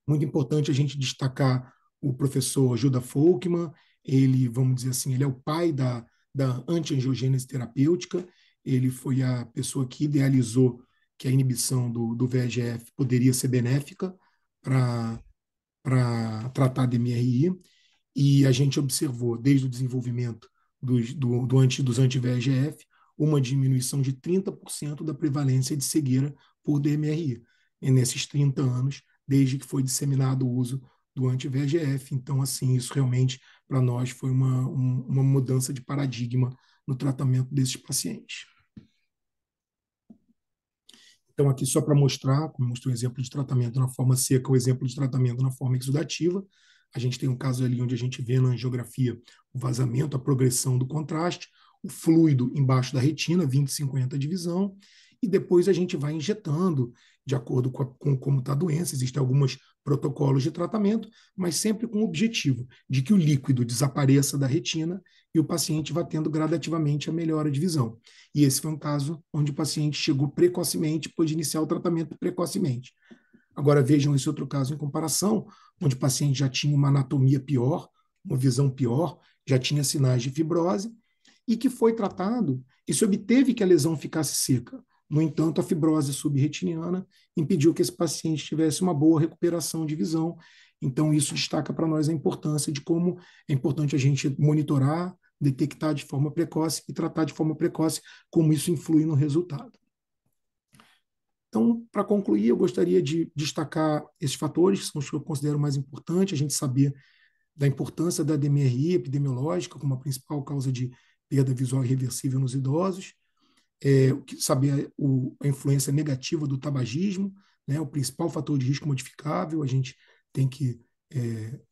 Muito importante a gente destacar o professor Judah Folkman, ele, vamos dizer assim, ele é o pai da anti-angiogênese terapêutica, ele foi a pessoa que idealizou que a inibição do VEGF poderia ser benéfica para tratar a DMRI, e a gente observou, desde o desenvolvimento dos anti-VEGF, uma diminuição de 30% da prevalência de cegueira por DMRI, e nesses 30 anos, desde que foi disseminado o uso do anti-VEGF. Então, assim, isso realmente, para nós, foi uma mudança de paradigma no tratamento desses pacientes. Então, aqui só para mostrar, como mostrei o exemplo de tratamento na forma seca, o exemplo de tratamento na forma exudativa, a gente tem um caso ali onde a gente vê na angiografia o vazamento, a progressão do contraste, o fluido embaixo da retina, 20/50 de visão, e depois a gente vai injetando de acordo com como está a doença. Existem alguns protocolos de tratamento, mas sempre com o objetivo de que o líquido desapareça da retina e o paciente vá tendo gradativamente a melhora de visão. E esse foi um caso onde o paciente chegou precocemente, pôde iniciar o tratamento precocemente. Agora vejam esse outro caso em comparação, onde o paciente já tinha uma anatomia pior, uma visão pior, já tinha sinais de fibrose, e que foi tratado e se obteve que a lesão ficasse seca. No entanto, a fibrose subretiniana impediu que esse paciente tivesse uma boa recuperação de visão. Então, isso destaca para nós a importância de como é importante a gente monitorar, detectar de forma precoce e tratar de forma precoce, como isso influi no resultado. Então, para concluir, eu gostaria de destacar esses fatores, que são os que eu considero mais importantes, a gente saber da importância da DMRI epidemiológica como a principal causa de perda visual irreversível nos idosos, saber a influência negativa do tabagismo, né, o principal fator de risco modificável, a gente tem que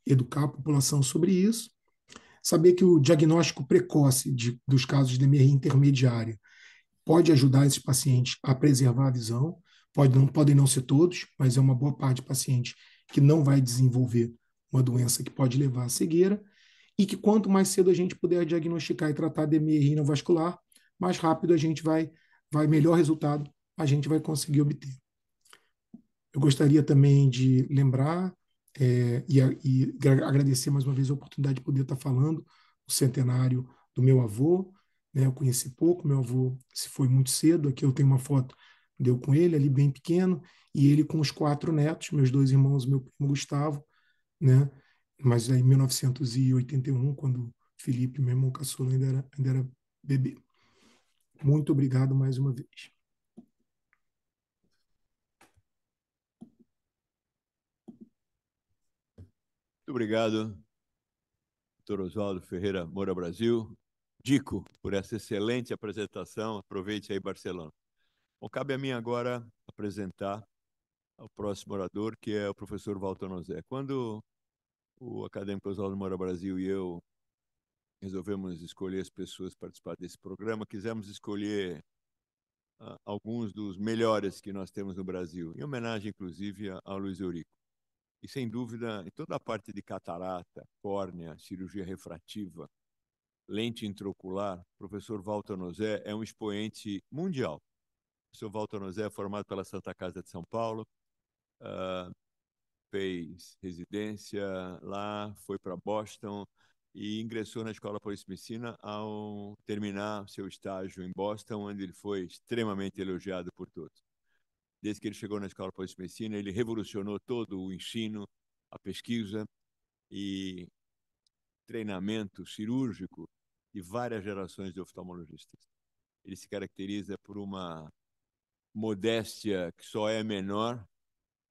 educar a população sobre isso, saber que o diagnóstico precoce dos casos de DMRI intermediária pode ajudar esses pacientes a preservar a visão, podem não ser todos, mas é uma boa parte de paciente que não vai desenvolver uma doença que pode levar à cegueira, e que quanto mais cedo a gente puder diagnosticar e tratar DMRI não vascular, mais rápido a gente vai melhor resultado a gente vai conseguir obter. Eu gostaria também de lembrar e agradecer mais uma vez a oportunidade de poder estar falando o centenário do meu avô, né? Eu conheci pouco, meu avô se foi muito cedo, aqui eu tenho uma foto deu com ele ali bem pequeno, e ele com os 4 netos, meus 2 irmãos, meu primo Gustavo, né? Mas aí em 1981, quando Felipe, meu irmão caçula, ainda era bebê. Muito obrigado mais uma vez. Muito obrigado, Dr. Oswaldo Ferreira Moura Brasil. Dico por essa excelente apresentação. Aproveite aí, Barcelona. Bom, cabe a mim agora apresentar o próximo orador, que é o professor Walter Nozé. Quando o acadêmico Oswaldo Moura Brasil e eu resolvemos escolher as pessoas para participar desse programa, quisemos escolher alguns dos melhores que nós temos no Brasil, em homenagem, inclusive, ao Luiz Eurico. E, sem dúvida, em toda a parte de catarata, córnea, cirurgia refrativa, lente intraocular, o professor Walter Nozé é um expoente mundial. O professor Walter Nozé é formado pela Santa Casa de São Paulo, fez residência lá, foi para Boston e ingressou na Escola Paulista-Medicina ao terminar seu estágio em Boston, onde ele foi extremamente elogiado por todos. Desde que ele chegou na Escola Paulista-Medicina, ele revolucionou todo o ensino, a pesquisa e treinamento cirúrgico de várias gerações de oftalmologistas. Ele se caracteriza por uma modéstia que só é menor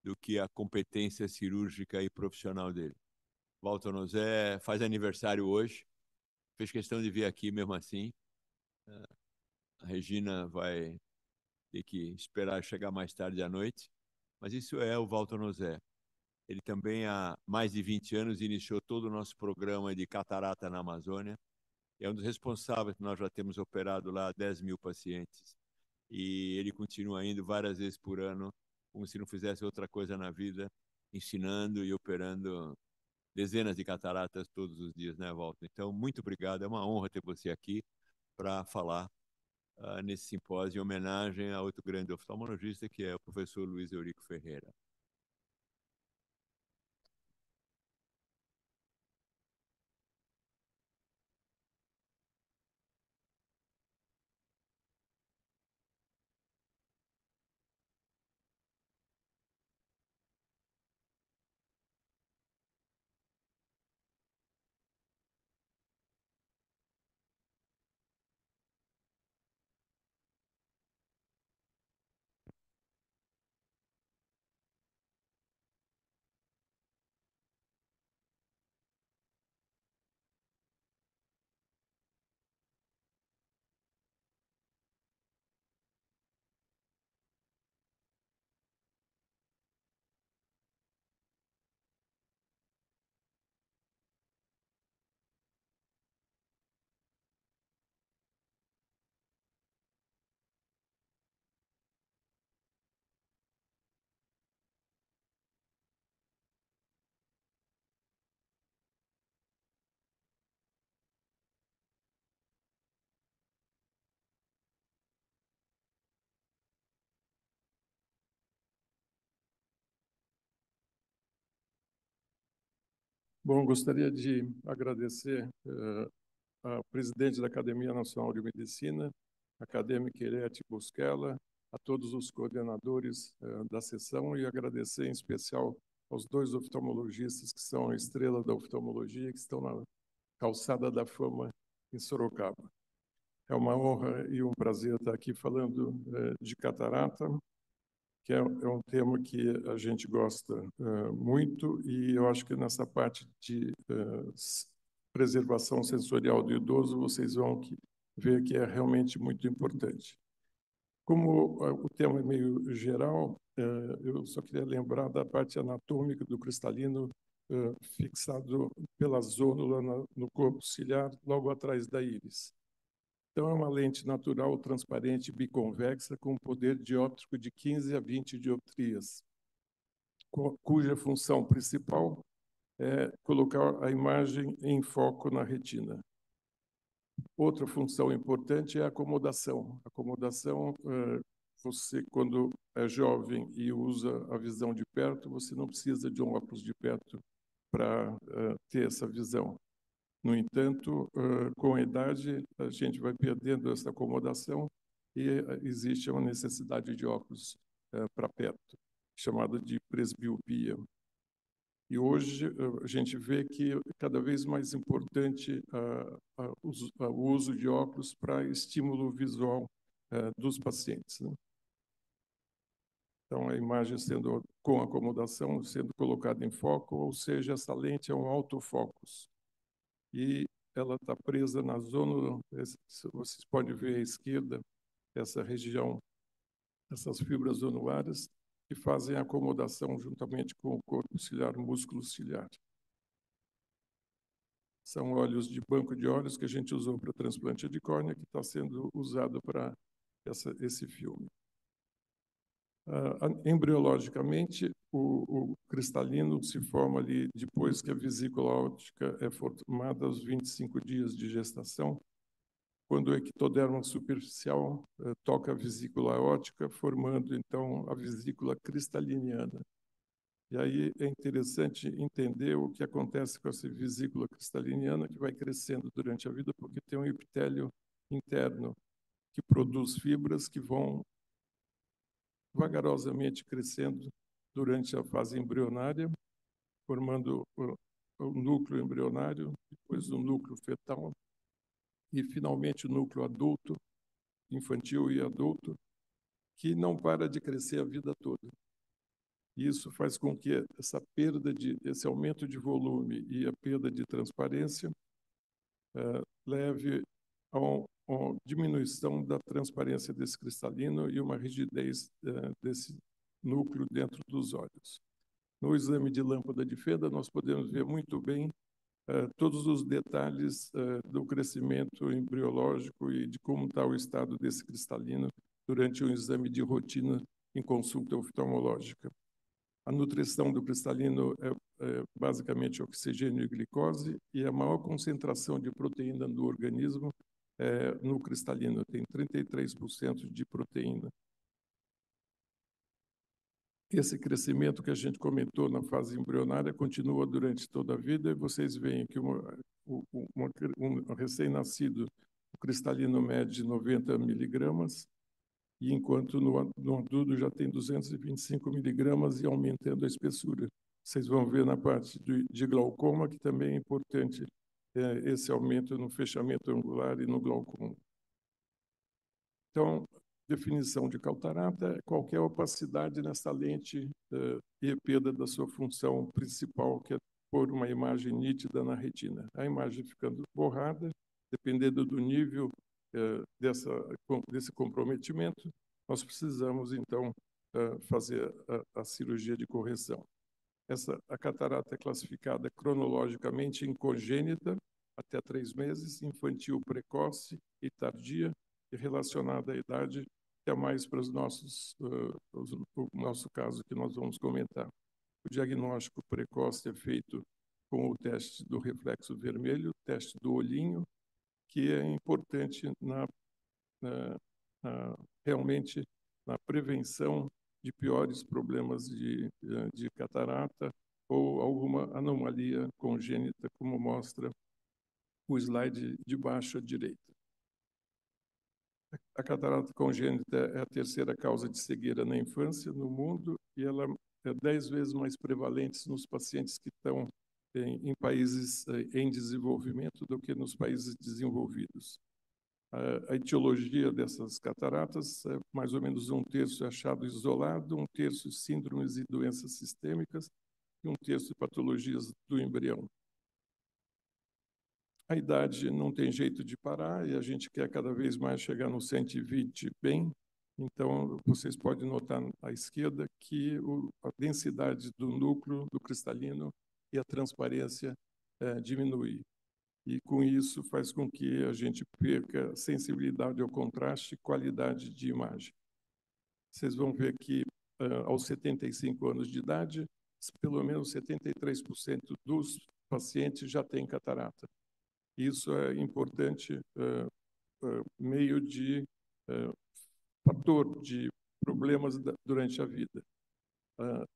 do que a competência cirúrgica e profissional dele. Walter Nozé faz aniversário hoje, fez questão de vir aqui mesmo assim, A Regina vai ter que esperar chegar mais tarde à noite, mas isso é o Walter Nozé. Ele também, há mais de 20 anos, iniciou todo o nosso programa de catarata na Amazônia. É um dos responsáveis, nós já temos operado lá 10 mil pacientes. E ele continua indo várias vezes por ano, como se não fizesse outra coisa na vida, ensinando e operando dezenas de cataratas todos os dias, né, Walter? Então, muito obrigado. É uma honra ter você aqui para falar nesse simpósio em homenagem a outro grande oftalmologista, que é o professor Luiz Eurico Ferreira. Bom, gostaria de agradecer ao presidente da Academia Nacional de Medicina, acadêmica Eliette Busquela, a todos os coordenadores da sessão e agradecer em especial aos dois oftalmologistas que são a estrela da oftalmologia, que estão na calçada da fama em Sorocaba. É uma honra e um prazer estar aqui falando de catarata, que é um tema que a gente gosta muito, e eu acho que nessa parte de preservação sensorial do idoso, vocês vão ver que é realmente muito importante. Como o tema é meio geral, eu só queria lembrar da parte anatômica do cristalino fixado pela zônula no corpo ciliar, logo atrás da íris. Então, é uma lente natural, transparente, biconvexa, com poder dióptrico de 15 a 20 dioptrias, cuja função principal é colocar a imagem em foco na retina. Outra função importante é a acomodação. Acomodação, você, quando é jovem e usa a visão de perto, você não precisa de um óculos de perto para ter essa visão. No entanto, com a idade, a gente vai perdendo essa acomodação e existe uma necessidade de óculos para perto, chamada de presbiopia. E hoje a gente vê que é cada vez mais importante o uso de óculos para estímulo visual dos pacientes, né? Então, a imagem sendo com acomodação, sendo colocada em foco, ou seja, essa lente é um autofocus. E ela está presa na zona, vocês podem ver à esquerda, essa região, essas fibras zonulares, que fazem a acomodação juntamente com o corpo ciliar, músculo ciliar. São olhos de banco de olhos que a gente usou para transplante de córnea, que está sendo usado para esse filme. Embriologicamente, o cristalino se forma ali depois que a vesícula óptica é formada aos 25 dias de gestação, quando o ectoderma superficial toca a vesícula óptica, formando, então, a vesícula cristaliniana. E aí é interessante entender o que acontece com essa vesícula cristaliniana, que vai crescendo durante a vida, porque tem um epitélio interno que produz fibras que vão vagarosamente crescendo durante a fase embrionária, formando o núcleo embrionário, depois o núcleo fetal e, finalmente, o núcleo adulto, infantil e adulto, que não para de crescer a vida toda. Isso faz com que esse aumento de volume e a perda de transparência leve diminuição da transparência desse cristalino e uma rigidez desse núcleo dentro dos olhos. No exame de lâmpada de Feda, nós podemos ver muito bem todos os detalhes do crescimento embriológico e de como está o estado desse cristalino durante um exame de rotina em consulta oftalmológica. A nutrição do cristalino é basicamente oxigênio e glicose, e a maior concentração de proteína do organismo no cristalino, tem 33% de proteína. Esse crescimento que a gente comentou na fase embrionária continua durante toda a vida, e vocês veem que um recém-nascido, o cristalino mede 90 miligramas, e enquanto no adulto já tem 225 miligramas e aumentando a espessura. Vocês vão ver na parte de glaucoma que também é importante esse aumento no fechamento angular e no glaucoma. Então, definição de catarata é qualquer opacidade nessa lente e perda da sua função principal, que é pôr uma imagem nítida na retina. A imagem ficando borrada, dependendo do nível desse comprometimento, nós precisamos, então, fazer a cirurgia de correção. A catarata é classificada cronologicamente em congênita, até 3 meses, infantil precoce e tardia, e relacionada à idade, que é mais para o nosso caso que nós vamos comentar. O diagnóstico precoce é feito com o teste do reflexo vermelho, o teste do olhinho, que é importante realmente na prevenção de piores problemas de catarata ou alguma anomalia congênita, como mostra o slide de baixo à direita. A catarata congênita é a terceira causa de cegueira na infância no mundo, e ela é 10 vezes mais prevalente nos pacientes que estão em países em desenvolvimento do que nos países desenvolvidos. A etiologia dessas cataratas é mais ou menos 1/3 achado isolado, 1/3 síndromes e doenças sistêmicas e 1/3 patologias do embrião. A idade não tem jeito de parar e a gente quer cada vez mais chegar no 120 bem. Então, vocês podem notar à esquerda que a densidade do núcleo do cristalino e a transparência diminui. E com isso faz com que a gente perca sensibilidade ao contraste e qualidade de imagem. Vocês vão ver que aos 75 anos de idade, pelo menos 73% dos pacientes já têm catarata. Isso é importante, meio de fator de problemas durante a vida.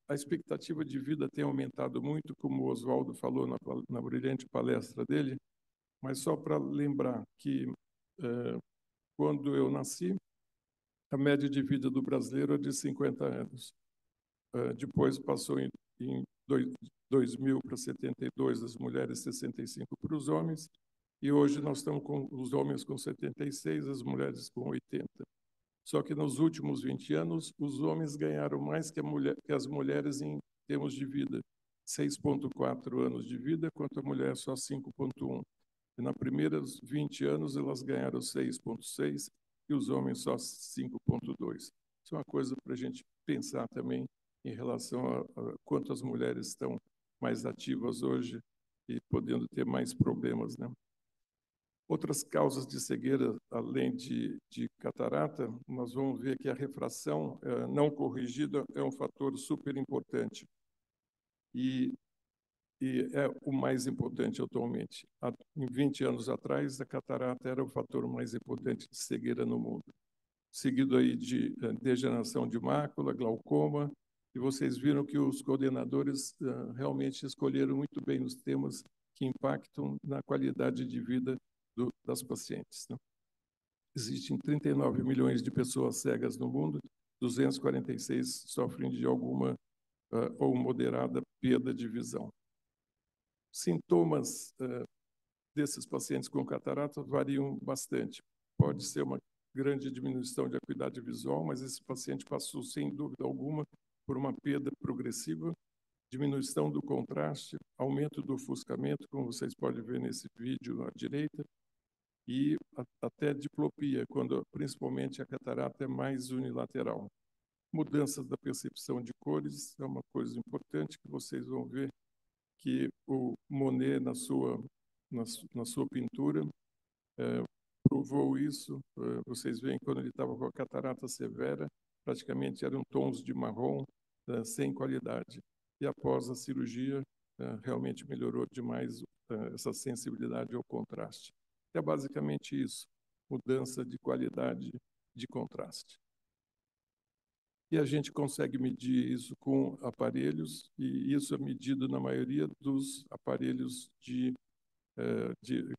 A expectativa de vida tem aumentado muito, como o Oswaldo falou na brilhante palestra dele, mas só para lembrar que quando eu nasci, a média de vida do brasileiro é de 50 anos. Depois passou em 2000 para 72, as mulheres 65 para os homens, e hoje nós estamos com os homens com 76, as mulheres com 80. Só que nos últimos 20 anos, os homens ganharam mais que as mulheres em termos de vida. 6,4 anos de vida, enquanto a mulher só 5,1. E nos primeiros 20 anos, elas ganharam 6,6 e os homens só 5,2. Isso é uma coisa para a gente pensar também em relação a quanto as mulheres estão mais ativas hoje e podendo ter mais problemas, né? Outras causas de cegueira, além de catarata, nós vamos ver que a refração não corrigida é um fator super importante. E é o mais importante atualmente. Em 20 anos atrás, a catarata era o fator mais importante de cegueira no mundo. Seguido aí de degeneração de mácula, glaucoma, e vocês viram que os coordenadores realmente escolheram muito bem os temas que impactam na qualidade de vida das pacientes, né? Existem 39 milhões de pessoas cegas no mundo, 246 sofrem de alguma ou moderada perda de visão. Sintomas desses pacientes com catarata variam bastante. Pode ser uma grande diminuição de acuidade visual, mas esse paciente passou, sem dúvida alguma, por uma perda progressiva, diminuição do contraste, aumento do ofuscamento, como vocês podem ver nesse vídeo à direita, e até diplopia, quando principalmente a catarata é mais unilateral. Mudanças da percepção de cores é uma coisa importante que vocês vão ver que o Monet, na sua pintura, provou isso. Vocês veem, quando ele estava com a catarata severa, praticamente eram tons de marrom, sem qualidade. E após a cirurgia, realmente melhorou demais essa sensibilidade ao contraste. É basicamente isso, mudança de qualidade de contraste. E a gente consegue medir isso com aparelhos, e isso é medido na maioria dos aparelhos de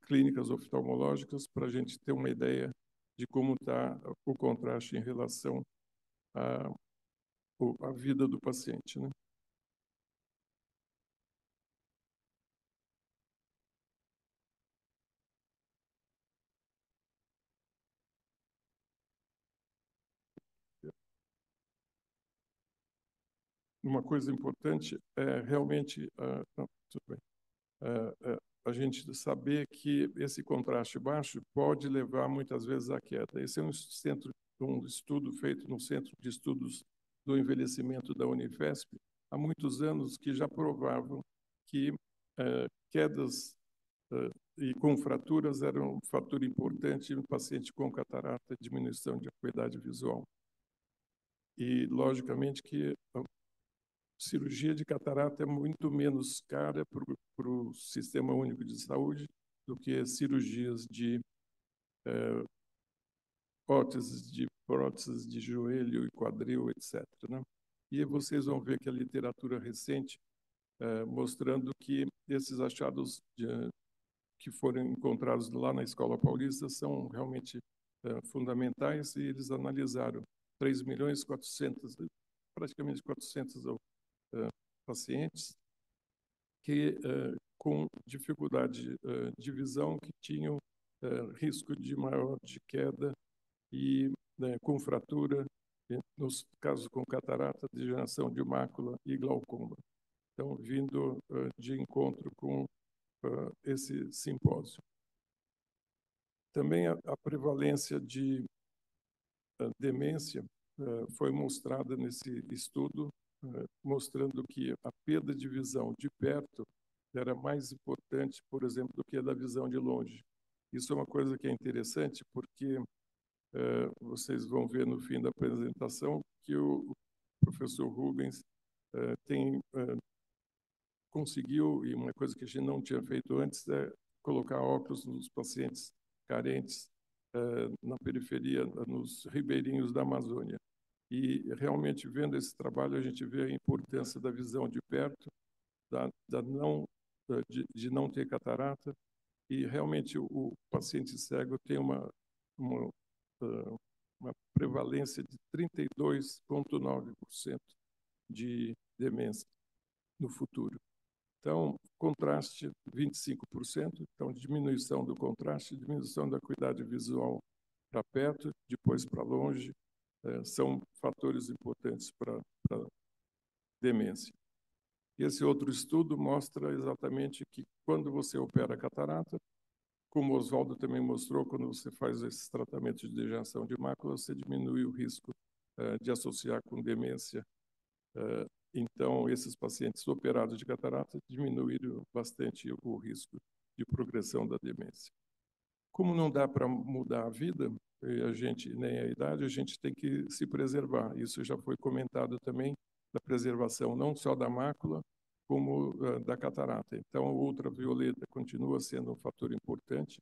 clínicas oftalmológicas, para a gente ter uma ideia de como está o contraste em relação à vida do paciente, né? Uma coisa importante é realmente tudo bem. A gente saber que esse contraste baixo pode levar muitas vezes à queda. Esse é um estudo feito no Centro de Estudos do Envelhecimento da Unifesp, há muitos anos, que já provavam que quedas e com fraturas eram um fator importante no paciente com catarata, diminuição de acuidade visual. E, logicamente, que cirurgia de catarata é muito menos cara para o Sistema Único de Saúde do que cirurgias de próteses de joelho e quadril, etc., né? E vocês vão ver que a literatura recente mostrando que esses achados que foram encontrados lá na Escola Paulista são realmente fundamentais, e eles analisaram 3.400.000, praticamente 400 pacientes que com dificuldade de visão, que tinham risco de maior de queda e com fratura, nos casos com catarata, degeneração de mácula e glaucoma. Então, vindo de encontro com esse simpósio. Também a prevalência de demência foi mostrada nesse estudo, mostrando que a perda de visão de perto era mais importante, por exemplo, do que a da visão de longe. Isso é uma coisa que é interessante, porque vocês vão ver no fim da apresentação que o professor Rubens conseguiu, e uma coisa que a gente não tinha feito antes, é colocar óculos nos pacientes carentes na periferia, nos ribeirinhos da Amazônia. E realmente, vendo esse trabalho, a gente vê a importância da visão de perto, de não ter catarata, e realmente o paciente cego tem uma prevalência de 32,9% de demência no futuro. Então, contraste 25%, então diminuição do contraste, diminuição da acuidade visual para perto, depois para longe, são fatores importantes para demência. Esse outro estudo mostra exatamente que quando você opera a catarata, como o Oswaldo também mostrou, quando você faz esses tratamentos de degeneração de mácula, você diminui o risco de associar com demência. Então, esses pacientes operados de catarata diminuíram bastante o risco de progressão da demência. Como não dá para mudar a vida, nem a idade, a gente tem que se preservar. Isso já foi comentado também, da preservação não só da mácula, como da catarata. Então, a ultravioleta continua sendo um fator importante.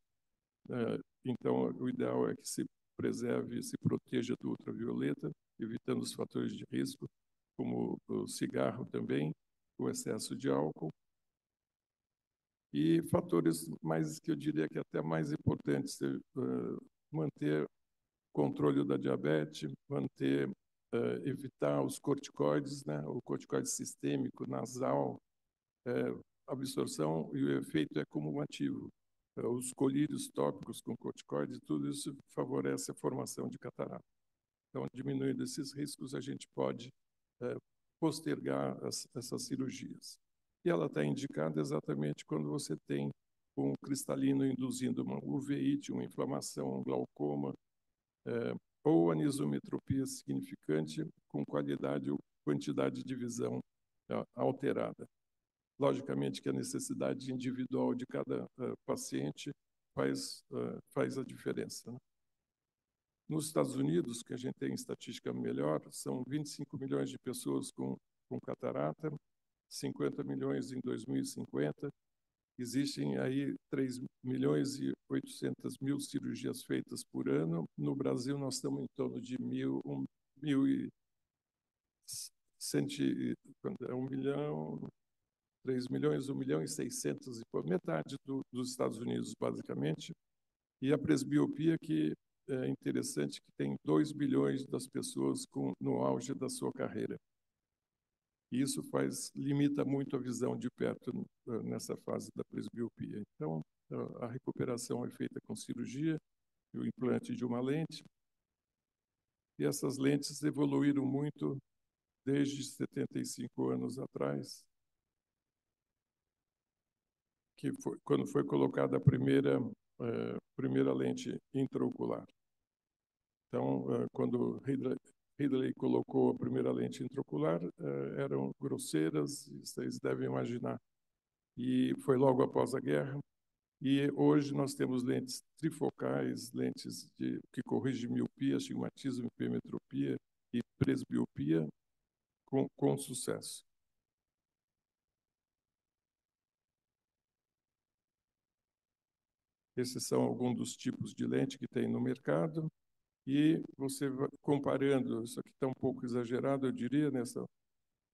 Então, o ideal é que se preserve, se proteja do ultravioleta, evitando os fatores de risco, como o cigarro também, o excesso de álcool. E fatores mais, que eu diria que até mais importantes, manter controle da diabetes, evitar os corticoides, né? O corticoide sistêmico, nasal, absorção, e o efeito é cumulativo. Os colírios tópicos com corticoides, tudo isso favorece a formação de catarata. Então, diminuindo esses riscos, a gente pode postergar essas cirurgias. E ela está indicada exatamente quando você tem com cristalino induzindo uma uveíte, uma inflamação, um glaucoma, ou anisometropia significante com qualidade ou quantidade de visão alterada. Logicamente que a necessidade individual de cada paciente faz a diferença, né? Nos Estados Unidos, que a gente tem estatística melhor, são 25 milhões de pessoas com catarata, 50 milhões em 2050. Existem aí 3 milhões e 800 mil cirurgias feitas por ano. No Brasil, nós estamos em torno de 1 milhão, 3 milhões, 1 milhão e 600, metade dos Estados Unidos, basicamente. E a presbiopia, que é interessante, que tem 2 bilhões das pessoas no auge da sua carreira. E isso limita muito a visão de perto nessa fase da presbiopia. Então, a recuperação é feita com cirurgia, o implante de uma lente. E essas lentes evoluíram muito desde 75 anos atrás, que foi quando foi colocada a primeira lente intraocular. Então, quando Ridley colocou a primeira lente intraocular, eram grosseiras, vocês devem imaginar. E foi logo após a guerra. E hoje nós temos lentes trifocais, lentes que corrigem miopia, astigmatismo, hipermetropia e presbiopia com sucesso. Esses são alguns dos tipos de lente que tem no mercado. E você vai comparando, isso aqui está um pouco exagerado, eu diria,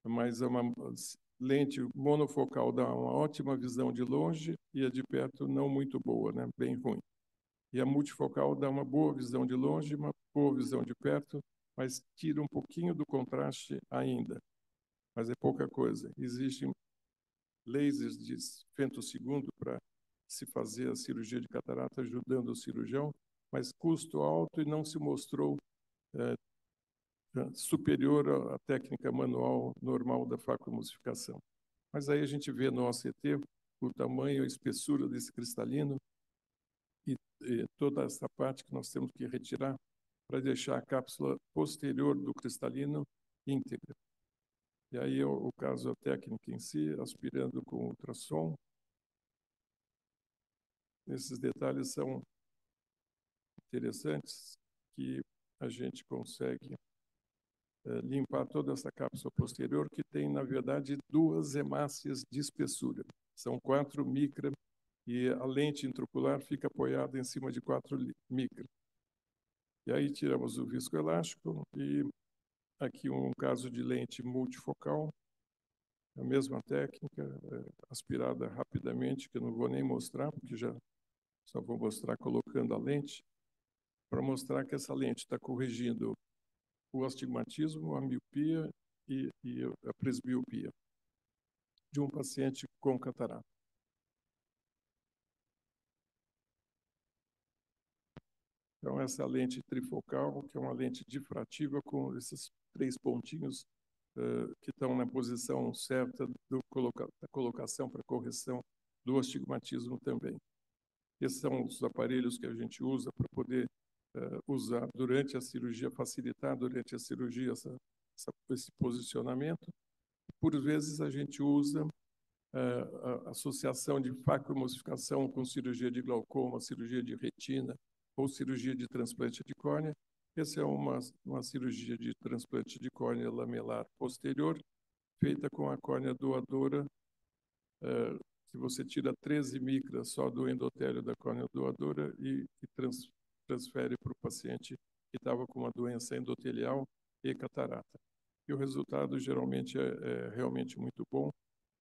mas é uma lente monofocal, dá uma ótima visão de longe e a de perto não muito boa, né? Bem ruim. E a multifocal dá uma boa visão de longe, uma boa visão de perto, mas tira um pouquinho do contraste ainda. Mas é pouca coisa. Existem lasers de femtosegundo para se fazer a cirurgia de catarata, ajudando o cirurgião, mas custo alto e não se mostrou superior à técnica manual normal da facoemulsificação. Mas aí a gente vê no OCT o tamanho e a espessura desse cristalino e toda essa parte que nós temos que retirar para deixar a cápsula posterior do cristalino íntegra. E aí o caso, a técnica em si, aspirando com ultrassom. Esses detalhes são interessantes, que a gente consegue limpar toda essa cápsula posterior, que tem, na verdade, 2 hemácias de espessura. São 4 micra, e a lente intraocular fica apoiada em cima de 4 micra. E aí tiramos o viscoelástico, e aqui um caso de lente multifocal, a mesma técnica, aspirada rapidamente, que eu não vou nem mostrar, porque só vou mostrar colocando a lente, para mostrar que essa lente está corrigindo o astigmatismo, a miopia e a presbiopia de um paciente com catarata. Então, essa lente trifocal, que é uma lente difrativa com esses 3 pontinhos que estão na posição certa da colocação para correção do astigmatismo também. Esses são os aparelhos que a gente usa para poder usar durante a cirurgia, facilitar durante a cirurgia esse posicionamento. Por vezes a gente usa a associação de facoemulsificação com cirurgia de glaucoma, cirurgia de retina ou cirurgia de transplante de córnea. Essa é uma cirurgia de transplante de córnea lamelar posterior, feita com a córnea doadora, que você tira 13 micras só do endotélio da córnea doadora e transfere para o paciente que estava com uma doença endotelial e catarata. E o resultado geralmente é realmente muito bom,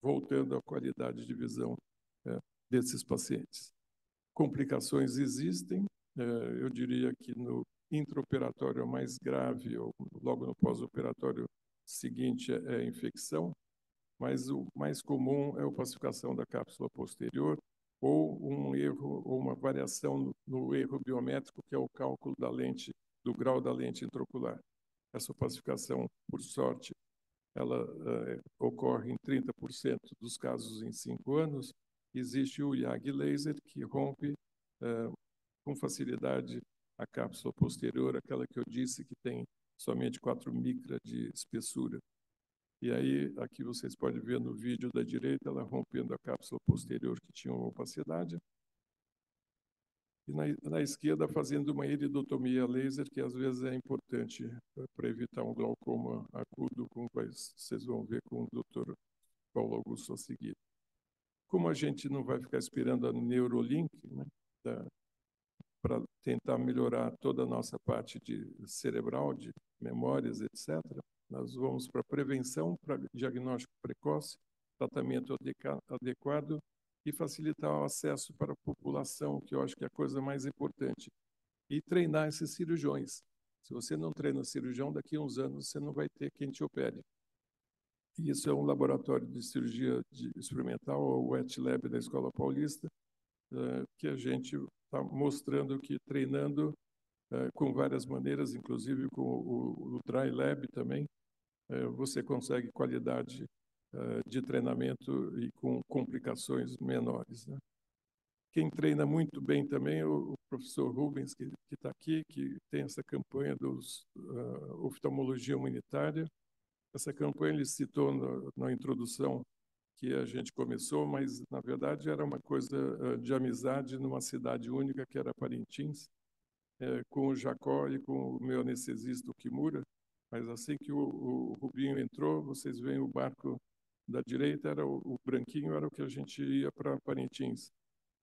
voltando à qualidade de visão desses pacientes. Complicações existem, eu diria que no intraoperatório mais grave, ou logo no pós-operatório seguinte, é a infecção, mas o mais comum é a opacificação da cápsula posterior ou um erro ou uma variação no erro biométrico, que é o cálculo da lente, do grau da lente intraocular. Essa opacificação, por sorte, ela ocorre em 30% dos casos em 5 anos, existe o YAG Laser, que rompe com facilidade a cápsula posterior, aquela que eu disse que tem somente 4 micras de espessura. E aí, aqui vocês podem ver no vídeo da direita, ela rompendo a cápsula posterior que tinha uma opacidade. E na esquerda, fazendo uma iridotomia laser, que às vezes é importante para evitar um glaucoma agudo, como vocês vão ver com o Dr. Paulo Augusto a seguir. Como a gente não vai ficar esperando a Neurolink, né, para tentar melhorar toda a nossa parte cerebral, de memórias, etc., nós vamos para prevenção, para diagnóstico precoce, tratamento adequado e facilitar o acesso para a população, que eu acho que é a coisa mais importante. E treinar esses cirurgiões. Se você não treina cirurgião, daqui a uns anos você não vai ter quem te opere. E isso é um laboratório de cirurgia experimental, o Wet Lab da Escola Paulista, que a gente está mostrando que treinando com várias maneiras, inclusive com o Dry Lab também, você consegue qualidade de treinamento e com complicações menores, né? Quem treina muito bem também é o professor Rubens, que está aqui, que tem essa campanha dos oftalmologia humanitária. Essa campanha ele citou na introdução que a gente começou, mas, na verdade, era uma coisa de amizade numa cidade única, que era Parintins, com o Jacó e com o meu anestesista, o Kimura. Mas assim que o Rubinho entrou, vocês veem o barco da direita, era o branquinho era o que a gente ia para Parintins.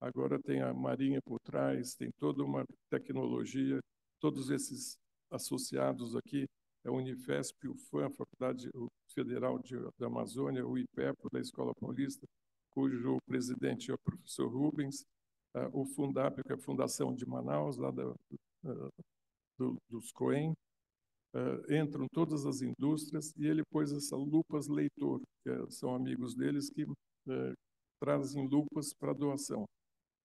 Agora tem a Marinha por trás, tem toda uma tecnologia, todos esses associados aqui, a Unifesp, o FAM, a Faculdade Federal da Amazônia, o IPEPO, da Escola Paulista, cujo presidente é o professor Rubens, o Fundap, que é a Fundação de Manaus, lá dos COEM, entram todas as indústrias, e ele pôs essa lupas leitor, que são amigos deles que trazem lupas para doação.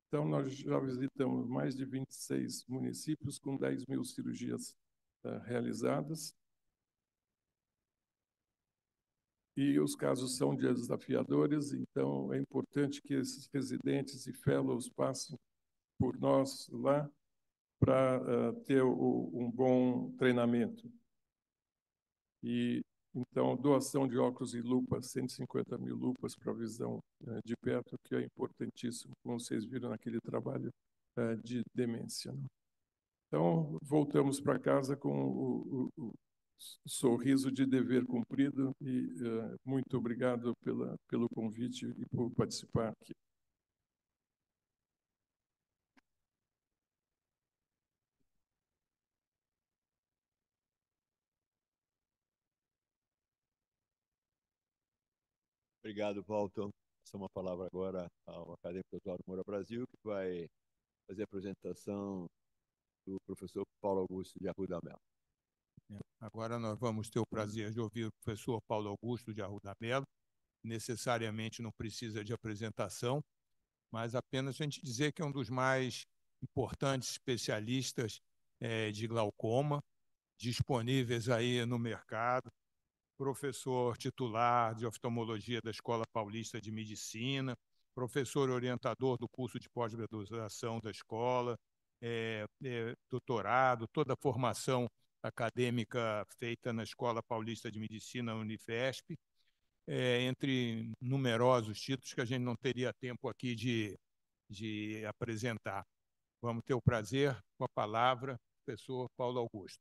Então, nós já visitamos mais de 26 municípios com 10 mil cirurgias realizadas. E os casos são desafiadores, então é importante que esses residentes e fellows passem por nós lá para ter um bom treinamento. E então, doação de óculos e lupas, 150 mil lupas para visão de perto, que é importantíssimo, como vocês viram naquele trabalho de demência, né? Então, voltamos para casa com o sorriso de dever cumprido e muito obrigado pelo convite e por participar aqui. Obrigado, Walton. Essa é uma palavra agora ao acadêmico Oswaldo Moura Brasil, que vai fazer a apresentação do professor Paulo Augusto de Arruda Mello. Agora nós vamos ter o prazer de ouvir o professor Paulo Augusto de Arruda Mello. Necessariamente não precisa de apresentação, mas apenas a gente dizer que é um dos mais importantes especialistas de glaucoma, disponíveis aí no mercado, professor titular de oftalmologia da Escola Paulista de Medicina, professor orientador do curso de pós-graduação da escola, doutorado, toda a formação acadêmica feita na Escola Paulista de Medicina, Unifesp, entre numerosos títulos que a gente não teria tempo aqui de apresentar. Vamos ter o prazer com a palavra, professor Paulo Augusto.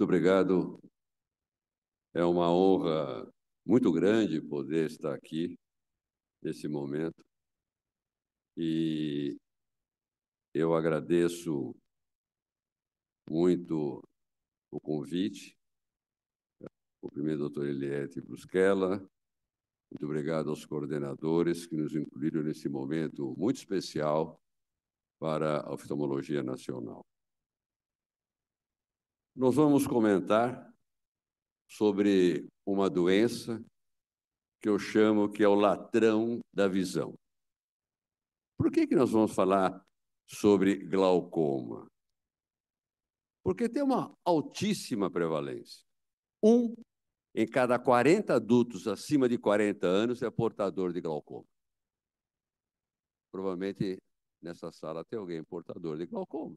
Muito obrigado. É uma honra muito grande poder estar aqui nesse momento. E eu agradeço muito o convite. Cumprimento o doutor Eliette Brusquela. Muito obrigado aos coordenadores que nos incluíram nesse momento muito especial para a oftalmologia nacional. Nós vamos comentar sobre uma doença que eu chamo que é o ladrão da visão. Por que nós vamos falar sobre glaucoma? Porque tem uma altíssima prevalência. 1 em cada 40 adultos acima de 40 anos é portador de glaucoma. Provavelmente nessa sala tem alguém portador de glaucoma.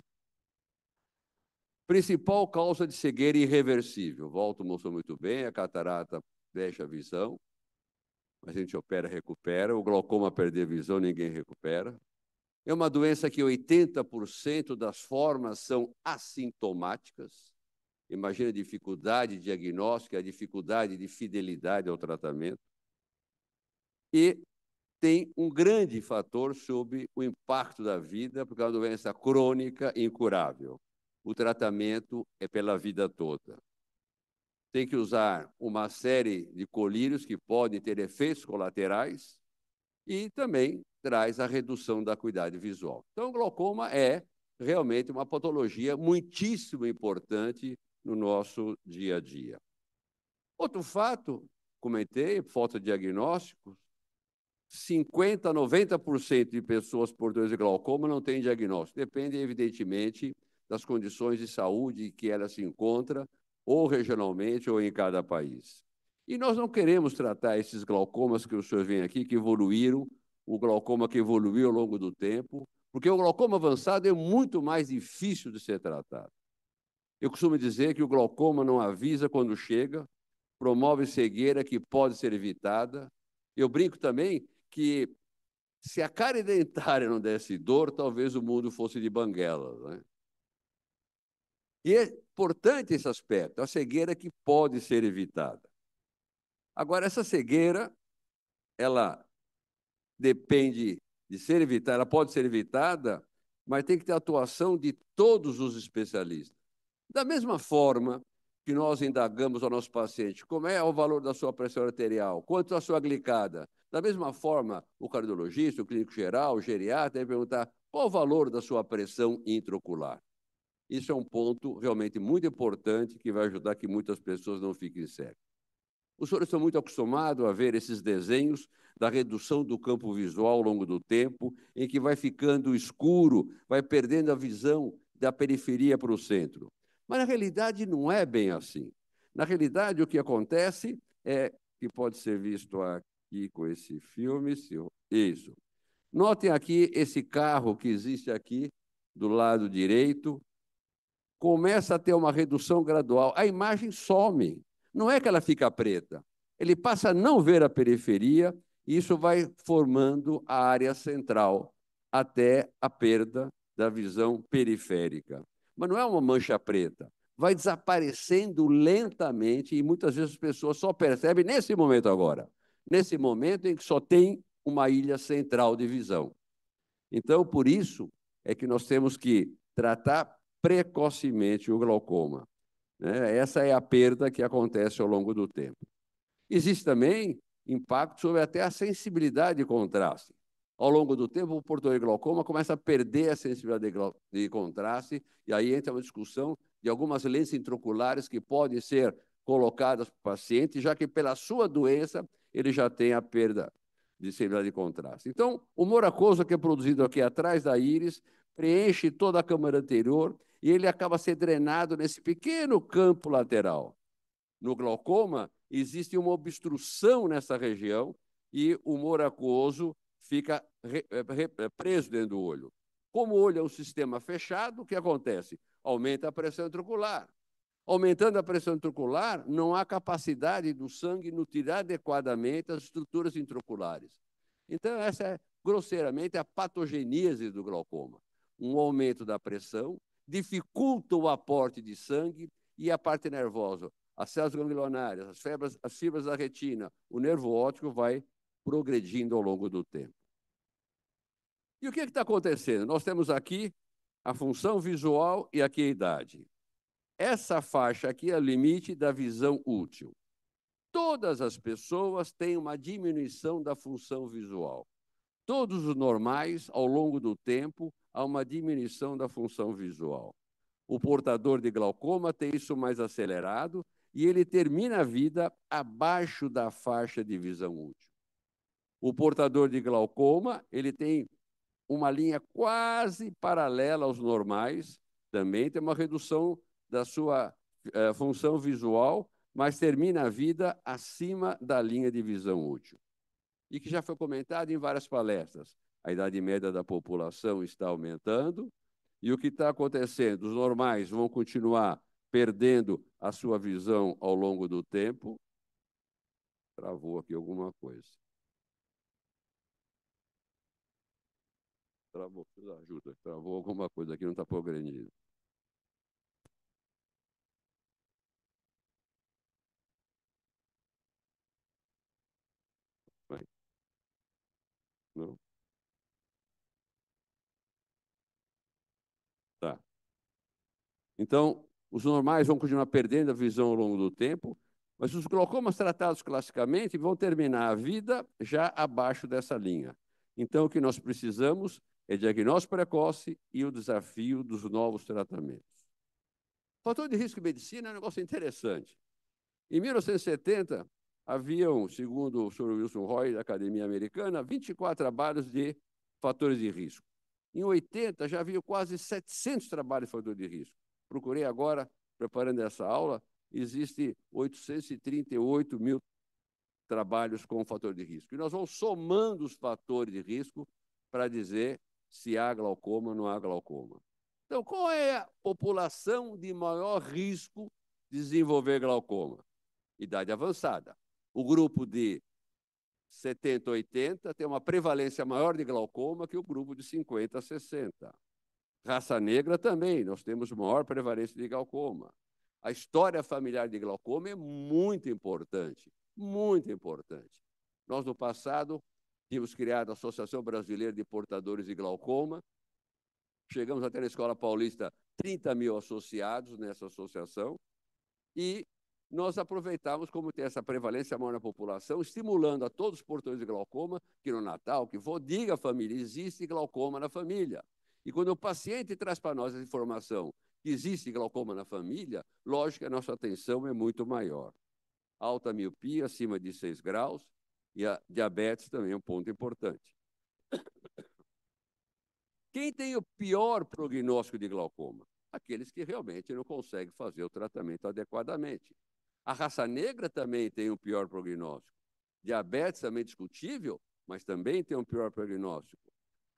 Principal causa de cegueira irreversível. Walter mostrou muito bem, a catarata deixa a visão, a gente opera, recupera. O glaucoma perder a visão, ninguém recupera. É uma doença que 80% das formas são assintomáticas. Imagina a dificuldade diagnóstica, a dificuldade de fidelidade ao tratamento. E tem um grande fator sobre o impacto da vida, porque é uma doença crônica e incurável. O tratamento é pela vida toda. Tem que usar uma série de colírios que podem ter efeitos colaterais e também traz a redução da acuidade visual. Então, o glaucoma é realmente uma patologia muitíssimo importante no nosso dia a dia. Outro fato, comentei, fotodiagnósticos, 50% a 90% de pessoas portadoras de glaucoma não têm diagnóstico. Depende, evidentemente, das condições de saúde que ela se encontra, ou regionalmente, ou em cada país. E nós não queremos tratar esses glaucomas que os senhores veem aqui, que evoluíram, o glaucoma que evoluiu ao longo do tempo, porque o glaucoma avançado é muito mais difícil de ser tratado. Eu costumo dizer que o glaucoma não avisa quando chega, promove cegueira que pode ser evitada. Eu brinco também que se a cárie dentária não desse dor, talvez o mundo fosse de banguela, né? E é importante esse aspecto, a cegueira que pode ser evitada. Agora, essa cegueira, ela depende de ser evitada, ela pode ser evitada, mas tem que ter a atuação de todos os especialistas. Da mesma forma que nós indagamos ao nosso paciente como é o valor da sua pressão arterial, quanto a sua glicada, da mesma forma, o cardiologista, o clínico geral, o geriatra, deve perguntar qual o valor da sua pressão intraocular. Isso é um ponto realmente muito importante que vai ajudar que muitas pessoas não fiquem cegas. Os senhores estão muito acostumados a ver esses desenhos da redução do campo visual ao longo do tempo, em que vai ficando escuro, vai perdendo a visão da periferia para o centro. Mas, na realidade, não é bem assim. Na realidade, o que acontece é que pode ser visto aqui com esse filme. Isso. Notem aqui esse carro que existe aqui do lado direito. Começa a ter uma redução gradual. A imagem some. Não é que ela fica preta. Ele passa a não ver a periferia e isso vai formando a área central até a perda da visão periférica. Mas não é uma mancha preta. Vai desaparecendo lentamente e muitas vezes as pessoas só percebem nesse momento agora. Nesse momento em que só tem uma ilha central de visão. Então, por isso é que nós temos que tratar precocemente o glaucoma. Essa é a perda que acontece ao longo do tempo. Existe também impacto sobre até a sensibilidade de contraste. Ao longo do tempo, o portador de glaucoma começa a perder a sensibilidade de contraste, e aí entra uma discussão de algumas lentes intraoculares que podem ser colocadas para o paciente, já que pela sua doença ele já tem a perda de sensibilidade de contraste. Então, o humor aquoso que é produzido aqui atrás da íris preenche toda a câmara anterior e ele acaba sendo drenado nesse pequeno campo lateral. No glaucoma, existe uma obstrução nessa região e o humor aquoso fica preso dentro do olho. Como o olho é um sistema fechado, o que acontece? Aumenta a pressão intraocular. Aumentando a pressão intraocular, não há capacidade do sangue nutrir adequadamente as estruturas intraoculares. Então, essa é, grosseiramente, a patogeníase do glaucoma. Um aumento da pressão, dificulta o aporte de sangue e a parte nervosa, as células ganglionárias, as fibras da retina, o nervo óptico vai progredindo ao longo do tempo. E o que está acontecendo? Nós temos aqui a função visual e aqui a idade. Essa faixa aqui é o limite da visão útil. Todas as pessoas têm uma diminuição da função visual. Todos os normais, ao longo do tempo, há uma diminuição da função visual. O portador de glaucoma tem isso mais acelerado e ele termina a vida abaixo da faixa de visão útil. O portador de glaucoma, ele tem uma linha quase paralela aos normais, também tem uma redução da sua função visual, mas termina a vida acima da linha de visão útil. E que já foi comentado em várias palestras. A idade média da população está aumentando, e o que está acontecendo? Os normais vão continuar perdendo a sua visão ao longo do tempo. Travou aqui alguma coisa. Travou, ajuda. Travou alguma coisa aqui, não está progredindo. Não? Tá. Então, os normais vão continuar perdendo a visão ao longo do tempo, mas os glaucomas tratados classicamente vão terminar a vida já abaixo dessa linha. Então, o que nós precisamos é diagnóstico precoce e o desafio dos novos tratamentos. Fator de risco em medicina é um negócio interessante. Em 1970, haviam, segundo o Sr. Wilson Roy, da Academia Americana, 24 trabalhos de fatores de risco. Em 80, já havia quase 700 trabalhos de fatores de risco. Procurei agora, preparando essa aula, existe 838 mil trabalhos com fator de risco. E nós vamos somando os fatores de risco para dizer se há glaucoma ou não há glaucoma. Então, qual é a população de maior risco de desenvolver glaucoma? Idade avançada. O grupo de 70 a 80 tem uma prevalência maior de glaucoma que o grupo de 50 a 60. Raça negra também, nós temos maior prevalência de glaucoma. A história familiar de glaucoma é muito importante, muito importante. Nós, no passado, tínhamos criado a Associação Brasileira de Portadores de Glaucoma, chegamos até na Escola Paulista 30 mil associados nessa associação, e nós aproveitamos como tem essa prevalência maior na população, estimulando a todos os portadores de glaucoma, que no Natal, que for, diga à família, existe glaucoma na família. E quando o paciente traz para nós essa informação que existe glaucoma na família, lógico que a nossa atenção é muito maior. Alta miopia, acima de 6 graus, e a diabetes também é um ponto importante. Quem tem o pior prognóstico de glaucoma? Aqueles que realmente não conseguem fazer o tratamento adequadamente. A raça negra também tem um pior prognóstico. Diabetes também é discutível, mas também tem um pior prognóstico.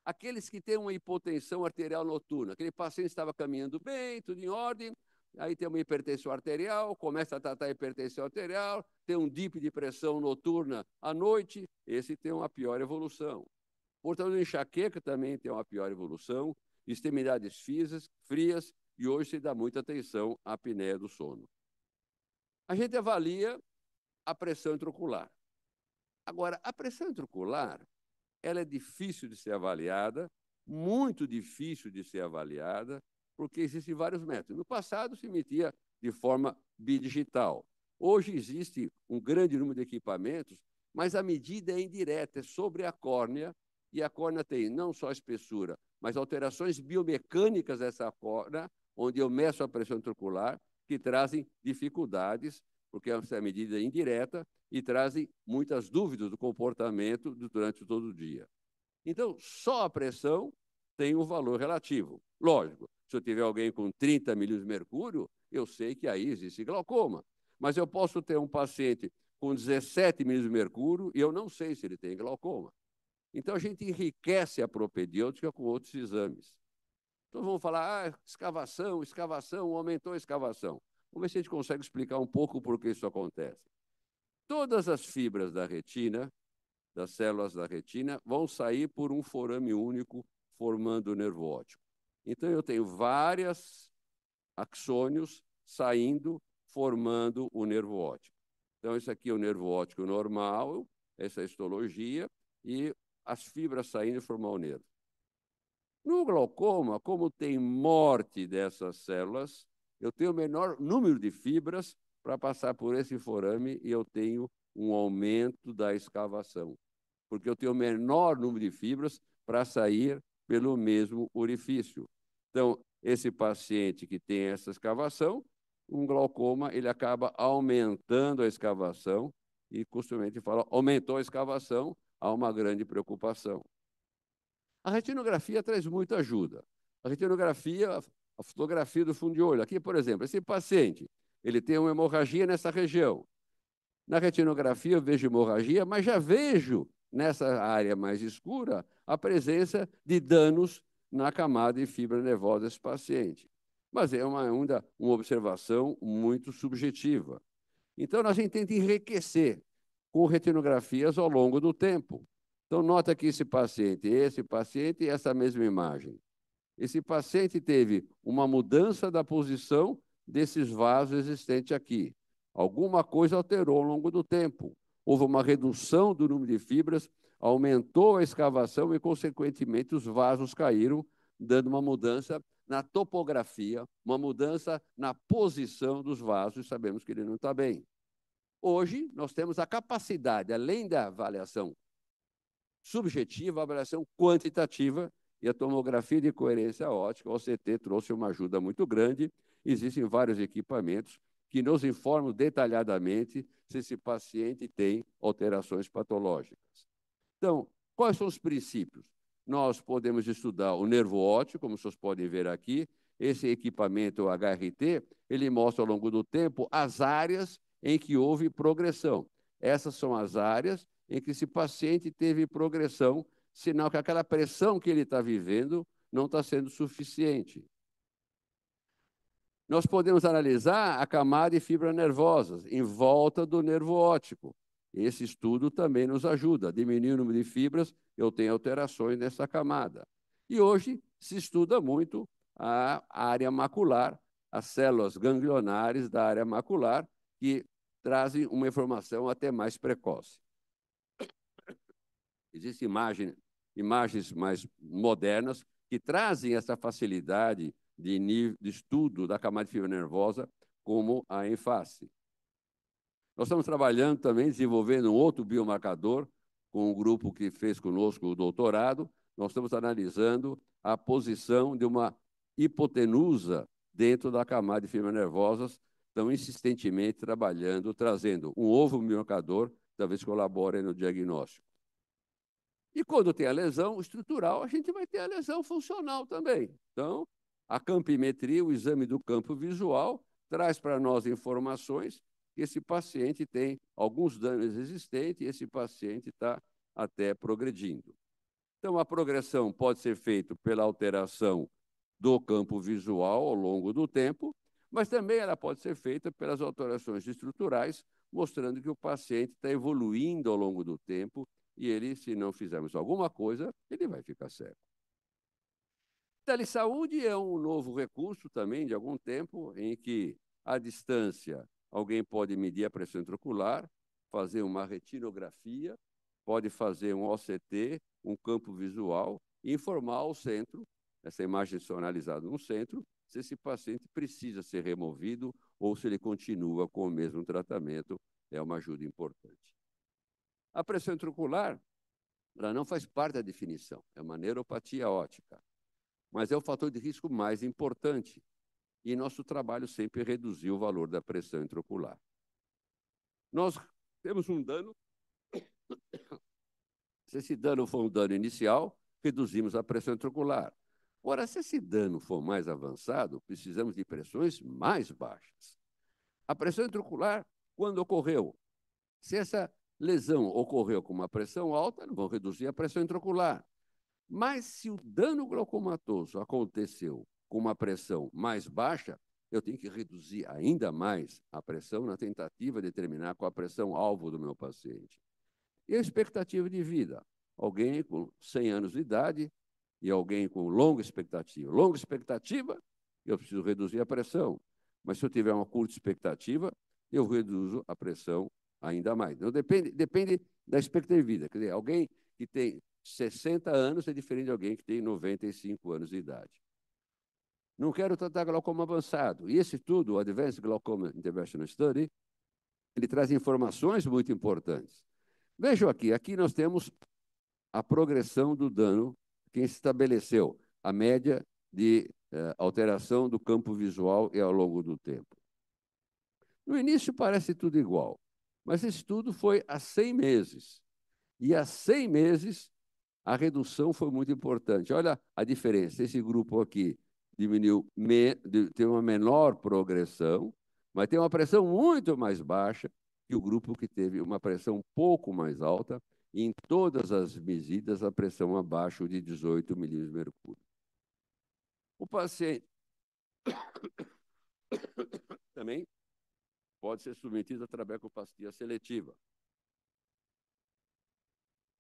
Aqueles que têm uma hipotensão arterial noturna, aquele paciente estava caminhando bem, tudo em ordem, aí tem uma hipertensão arterial, começa a tratar a hipertensão arterial, tem um dip de pressão noturna à noite, esse tem uma pior evolução. Portanto, a enxaqueca também tem uma pior evolução, extremidades frias, e hoje se dá muita atenção à apneia do sono. A gente avalia a pressão intraocular. Agora, a pressão intraocular, ela é difícil de ser avaliada, muito difícil de ser avaliada, porque existem vários métodos. No passado, se media de forma bidigital. Hoje existe um grande número de equipamentos, mas a medida é indireta, é sobre a córnea, e a córnea tem não só espessura, mas alterações biomecânicas dessa córnea, onde eu meço a pressão intraocular, que trazem dificuldades, porque essa medida é indireta, e trazem muitas dúvidas do comportamento durante todo o dia. Então, só a pressão tem um valor relativo. Lógico, se eu tiver alguém com 30 milímetros de mercúrio, eu sei que aí existe glaucoma. Mas eu posso ter um paciente com 17 milímetros de mercúrio e eu não sei se ele tem glaucoma. Então, a gente enriquece a propedêutica com outros exames. Então, vamos falar, escavação, aumentou a escavação. Vamos ver se a gente consegue explicar um pouco por que isso acontece. Todas as fibras da retina, das células da retina, vão sair por um forame único, formando o nervo óptico. Então, eu tenho vários axônios saindo, formando o nervo óptico. Então, esse aqui é o nervo óptico normal, essa é a histologia, e as fibras saindo e formam o nervo. No glaucoma, como tem morte dessas células, eu tenho o menor número de fibras para passar por esse forame e eu tenho um aumento da escavação, porque eu tenho o menor número de fibras para sair pelo mesmo orifício. Então, esse paciente que tem essa escavação, um glaucoma, ele acaba aumentando a escavação e, costumeiramente, fala, aumentou a escavação, há uma grande preocupação. A retinografia traz muita ajuda. A retinografia, a fotografia do fundo de olho. Aqui, por exemplo, esse paciente, ele tem uma hemorragia nessa região. Na retinografia eu vejo hemorragia, mas já vejo nessa área mais escura a presença de danos na camada de fibra nervosa desse paciente. Mas é ainda uma observação muito subjetiva. Então, a gente tenta enriquecer com retinografias ao longo do tempo. Então, nota que esse paciente e essa mesma imagem. Esse paciente teve uma mudança da posição desses vasos existentes aqui. Alguma coisa alterou ao longo do tempo. Houve uma redução do número de fibras, aumentou a escavação e, consequentemente, os vasos caíram, dando uma mudança na topografia, uma mudança na posição dos vasos, e sabemos que ele não está bem. Hoje, nós temos a capacidade, além da avaliação subjetiva, a avaliação quantitativa, e a tomografia de coerência óptica, o OCT, trouxe uma ajuda muito grande. Existem vários equipamentos que nos informam detalhadamente se esse paciente tem alterações patológicas. Então, quais são os princípios? Nós podemos estudar o nervo óptico, como vocês podem ver aqui. Esse equipamento, o HRT, ele mostra ao longo do tempo as áreas em que houve progressão. Essas são as áreas em que esse paciente teve progressão, sinal que aquela pressão que ele está vivendo não está sendo suficiente. Nós podemos analisar a camada de fibras nervosas em volta do nervo óptico. Esse estudo também nos ajuda. Diminuir o número de fibras, eu tenho alterações nessa camada. E hoje se estuda muito a área macular, as células ganglionares da área macular, que trazem uma informação até mais precoce. Existem imagens mais modernas que trazem essa facilidade de estudo da camada de fibra nervosa, como a ENFACE. Nós estamos trabalhando também, desenvolvendo um outro biomarcador, com um grupo que fez conosco o doutorado. Nós estamos analisando a posição de uma hipotenusa dentro da camada de fibras nervosas, estão insistentemente trabalhando, trazendo um novo biomarcador, talvez colabore no diagnóstico. E quando tem a lesão estrutural, a gente vai ter a lesão funcional também. Então, a campimetria, o exame do campo visual, traz para nós informações que esse paciente tem alguns danos existentes e esse paciente está até progredindo. Então, a progressão pode ser feita pela alteração do campo visual ao longo do tempo, mas também ela pode ser feita pelas alterações estruturais, mostrando que o paciente está evoluindo ao longo do tempo e ele, se não fizermos alguma coisa, ele vai ficar cego. Telesaúde é um novo recurso também de algum tempo em que, à distância, alguém pode medir a pressão intraocular, fazer uma retinografia, pode fazer um OCT, um campo visual, e informar ao centro, essa imagem é analisada no centro, se esse paciente precisa ser removido ou se ele continua com o mesmo tratamento, é uma ajuda importante. A pressão intraocular, ela não faz parte da definição, é uma neuropatia óptica, mas é o fator de risco mais importante. E nosso trabalho sempre reduziu o valor da pressão intraocular. Nós temos um dano, se esse dano for um dano inicial, reduzimos a pressão intraocular. Ora, se esse dano for mais avançado, precisamos de pressões mais baixas. A pressão intraocular, quando ocorreu? Se essa lesão ocorreu com uma pressão alta, não vão reduzir a pressão intraocular. Mas se o dano glaucomatoso aconteceu com uma pressão mais baixa, eu tenho que reduzir ainda mais a pressão na tentativa de determinar qual a pressão alvo do meu paciente. E a expectativa de vida? Alguém com 100 anos de idade e alguém com longa expectativa. Longa expectativa, eu preciso reduzir a pressão. Mas se eu tiver uma curta expectativa, eu reduzo a pressão ainda mais. Então, depende da expectativa de vida. Quer dizer, alguém que tem 60 anos é diferente de alguém que tem 95 anos de idade. Não quero tratar glaucoma avançado. E esse estudo, o Advanced Glaucoma Intervention Study, ele traz informações muito importantes. Vejam aqui nós temos a progressão do dano que estabeleceu a média de alteração do campo visual e ao longo do tempo. No início parece tudo igual, mas esse estudo foi a 100 meses. E a 100 meses a redução foi muito importante. Olha a diferença. Esse grupo aqui diminuiu, tem uma menor progressão, mas tem uma pressão muito mais baixa que o grupo que teve uma pressão um pouco mais alta, e em todas as medidas a pressão abaixo de 18 milímetros de mercúrio. O paciente também pode ser submetido a trabecoplastia seletiva.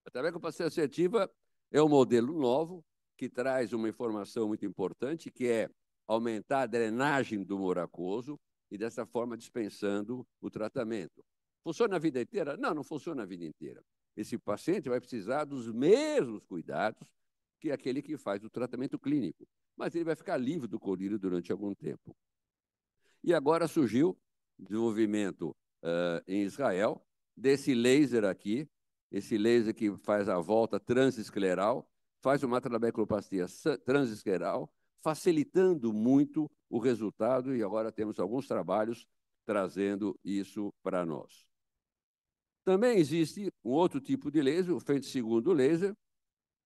A trabecoplastia seletiva é um modelo novo que traz uma informação muito importante, que é aumentar a drenagem do humor aquoso e, dessa forma, dispensando o tratamento. Funciona a vida inteira? Não, não funciona a vida inteira. Esse paciente vai precisar dos mesmos cuidados que aquele que faz o tratamento clínico, mas ele vai ficar livre do colírio durante algum tempo. E agora surgiu desenvolvimento em Israel desse laser aqui, esse laser que faz a volta transescleral, faz uma trabecoplastia transescleral, facilitando muito o resultado, e agora temos alguns trabalhos trazendo isso para nós. Também existe um outro tipo de laser, o feito segundo laser,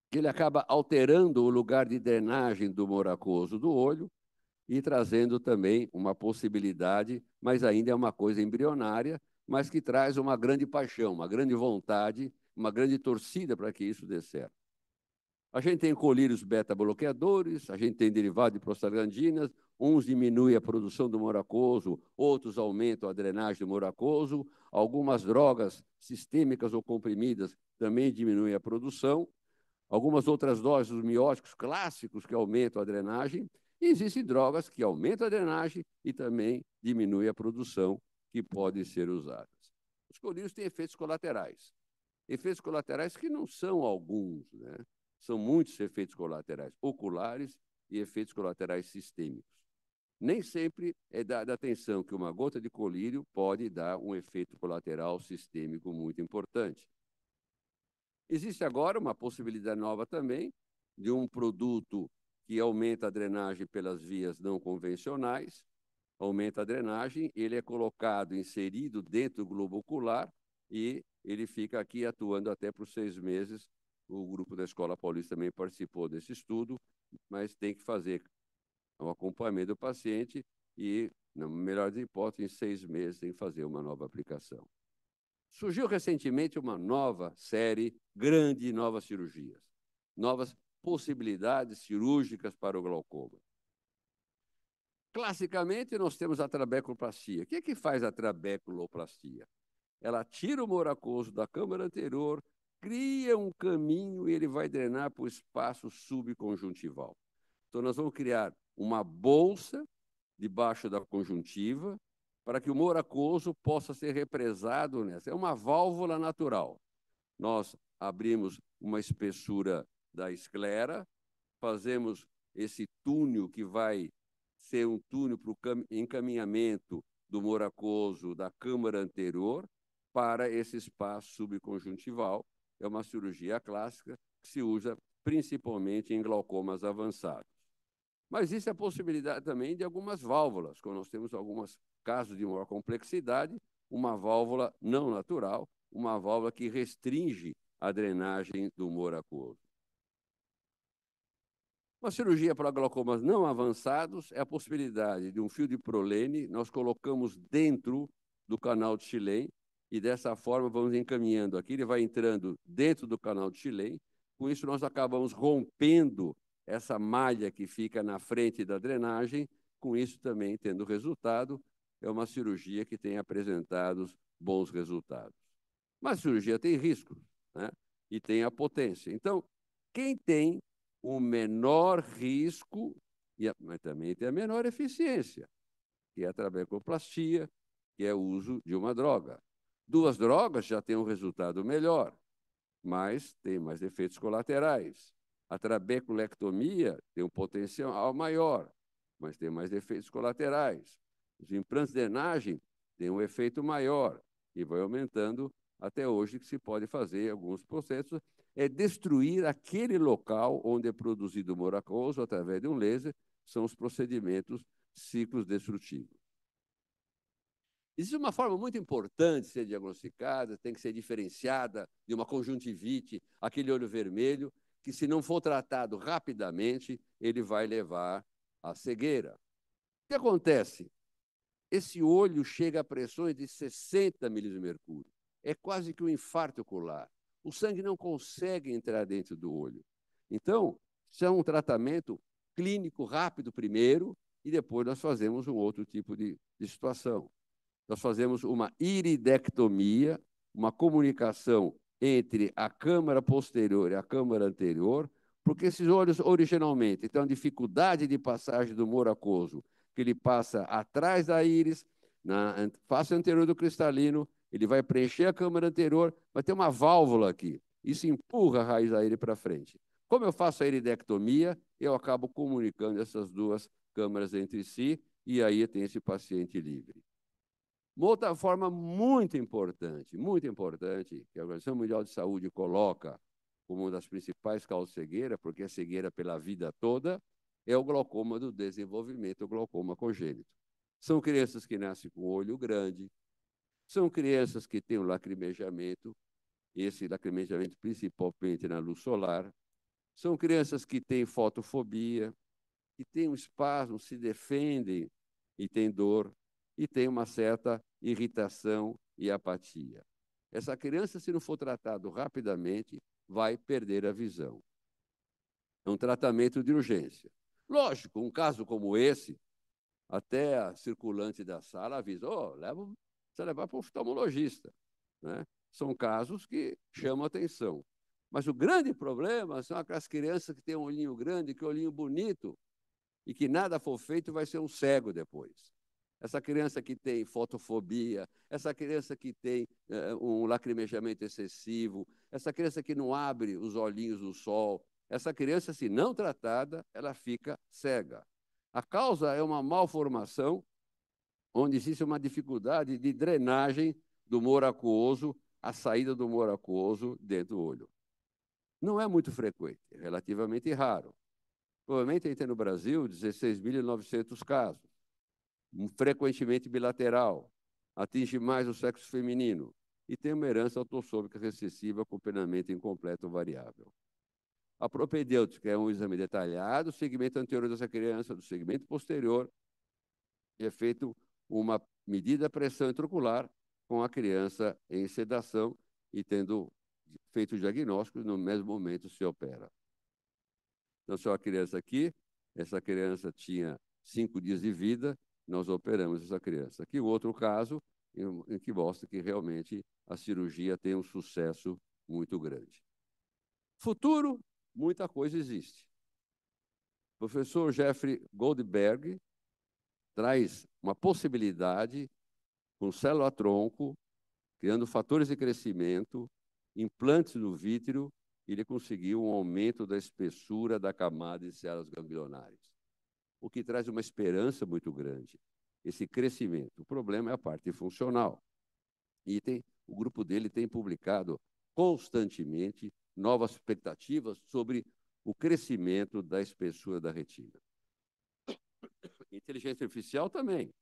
que ele acaba alterando o lugar de drenagem do humor aquoso do olho e trazendo também uma possibilidade, mas ainda é uma coisa embrionária, mas que traz uma grande paixão, uma grande vontade, uma grande torcida para que isso dê certo. A gente tem colírios beta-bloqueadores, a gente tem derivado de prostaglandinas, uns diminuem a produção do humor aquoso, outros aumentam a drenagem do humor aquoso, algumas drogas sistêmicas ou comprimidas também diminuem a produção, algumas outras doses dos mióticos clássicos que aumentam a drenagem, e existem drogas que aumentam a drenagem e também diminuem a produção, que podem ser usadas. Os colírios têm efeitos colaterais que não são alguns, né? São muitos efeitos colaterais oculares e efeitos colaterais sistêmicos. Nem sempre é dada atenção que uma gota de colírio pode dar um efeito colateral sistêmico muito importante. Existe agora uma possibilidade nova também de um produto que aumenta a drenagem pelas vias não convencionais, aumenta a drenagem, ele é colocado, inserido dentro do globo ocular e ele fica aqui atuando até por 6 meses. O grupo da Escola Paulista também participou desse estudo, mas tem que fazer o acompanhamento do paciente e, na melhor das hipóteses, em 6 meses tem que fazer uma nova aplicação. Surgiu recentemente uma nova série grande de novas cirurgias, novas possibilidades cirúrgicas para o glaucoma. Classicamente, nós temos a trabecoplastia. O que é que faz a trabeculoplastia? Ela tira o humor aquoso da câmara anterior, cria um caminho e ele vai drenar para o espaço subconjuntival. Então, nós vamos criar uma bolsa debaixo da conjuntiva para que o humor aquoso possa ser represado nessa. É uma válvula natural. Nós abrimos uma espessura da esclera, fazemos esse túnel que vai ser um túnel para o encaminhamento do humor aquoso da câmara anterior para esse espaço subconjuntival. É uma cirurgia clássica que se usa principalmente em glaucomas avançados. Mas existe a possibilidade também de algumas válvulas, quando nós temos alguns casos de maior complexidade, uma válvula não natural, uma válvula que restringe a drenagem do humor aquoso. Uma cirurgia para glaucomas não avançados é a possibilidade de um fio de prolene, nós colocamos dentro do canal de Schlein, e dessa forma vamos encaminhando aqui, ele vai entrando dentro do canal de Schlein, com isso nós acabamos rompendo essa malha que fica na frente da drenagem, com isso também tendo resultado, é uma cirurgia que tem apresentado bons resultados. Mas a cirurgia tem riscos, né? E tem a potência. Então, quem tem o menor risco, mas também tem a menor eficiência, que é a trabecoplastia, que é o uso de uma droga. 2 drogas já têm um resultado melhor. mas tem mais efeitos colaterais. A trabeculectomia tem um potencial maior, mas tem mais efeitos colaterais. Os implantes de drenagem têm um efeito maior e vai aumentando até hoje, que se pode fazer alguns processos, é destruir aquele local onde é produzido o humor aquoso através de um laser, são os procedimentos ciclos destrutivos. Existe uma forma muito importante de ser diagnosticada, tem que ser diferenciada de uma conjuntivite, aquele olho vermelho, que se não for tratado rapidamente, ele vai levar à cegueira. O que acontece? Esse olho chega a pressões de 60 milímetros de mercúrio. É quase que um infarto ocular. O sangue não consegue entrar dentro do olho. Então, isso é um tratamento clínico rápido primeiro, e depois nós fazemos um outro tipo de situação. Nós fazemos uma iridectomia, uma comunicação entre a câmara posterior e a câmara anterior, porque esses olhos originalmente têm uma dificuldade de passagem do humor aquoso, que ele passa atrás da íris, na face anterior do cristalino, ele vai preencher a câmara anterior, vai ter uma válvula aqui. Isso empurra a raiz da íris para frente. Como eu faço a iridectomia, eu acabo comunicando essas duas câmaras entre si, e aí tem esse paciente livre. Uma outra forma muito importante, que a Organização Mundial de Saúde coloca como uma das principais causas de cegueira, porque é cegueira pela vida toda, é o glaucoma do desenvolvimento, o glaucoma congênito. São crianças que nascem com o olho grande, são crianças que têm um lacrimejamento, esse lacrimejamento principalmente na luz solar, são crianças que têm fotofobia, que têm um espasmo, se defendem e têm dor, e têm uma certa irritação e apatia. Essa criança, se não for tratado rapidamente, vai perder a visão. É um tratamento de urgência. Lógico, um caso como esse, até a circulante da sala avisa, precisa levar para o oftalmologista, né? São casos que chamam atenção. Mas o grande problema são aquelas crianças que têm um olhinho grande, que é um olhinho bonito, e que nada for feito vai ser um cego depois. Essa criança que tem fotofobia, essa criança que tem um lacrimejamento excessivo, essa criança que não abre os olhinhos no sol, essa criança, se não tratada, ela fica cega. A causa é uma malformação, onde existe uma dificuldade de drenagem do humor aquoso, a saída do humor aquoso dentro do olho. Não é muito frequente, é relativamente raro. Provavelmente a gente tem no Brasil 16.900 casos, frequentemente bilateral, atinge mais o sexo feminino e tem uma herança autossômica recessiva com penamento incompleto ou variável. A propedêutica é um exame detalhado do segmento anterior dessa criança, do segmento posterior, e é feito uma medida da pressão intraocular com a criança em sedação e tendo feito o diagnóstico, no mesmo momento se opera. Então, se é uma criança aqui, essa criança tinha 5 dias de vida, nós operamos essa criança. Aqui, o outro caso, em que mostra que realmente a cirurgia tem um sucesso muito grande. Futuro, muita coisa existe. O professor Jeffrey Goldberg traz uma possibilidade com célula-tronco, criando fatores de crescimento, implantes no vítreo, e ele conseguiu um aumento da espessura da camada de células ganglionares, o que traz uma esperança muito grande, esse crescimento. O problema é a parte funcional. E o grupo dele tem publicado constantemente novas expectativas sobre o crescimento da espessura da retina. Inteligência artificial também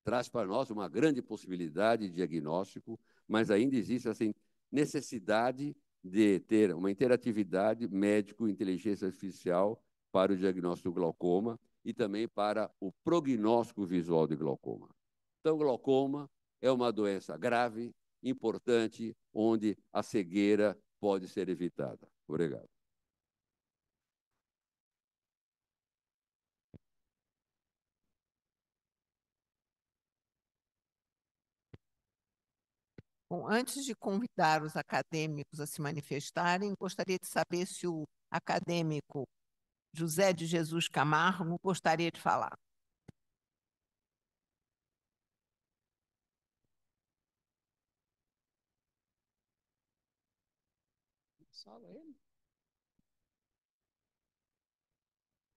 traz para nós uma grande possibilidade de diagnóstico, mas ainda existe essa necessidade de ter uma interatividade médico-inteligência artificial para o diagnóstico do glaucoma e também para o prognóstico visual de glaucoma. Então, glaucoma é uma doença grave, importante, onde a cegueira pode ser evitada. Obrigado. Bom, antes de convidar os acadêmicos a se manifestarem, gostaria de saber se o acadêmico José de Jesus Camargo gostaria de falar.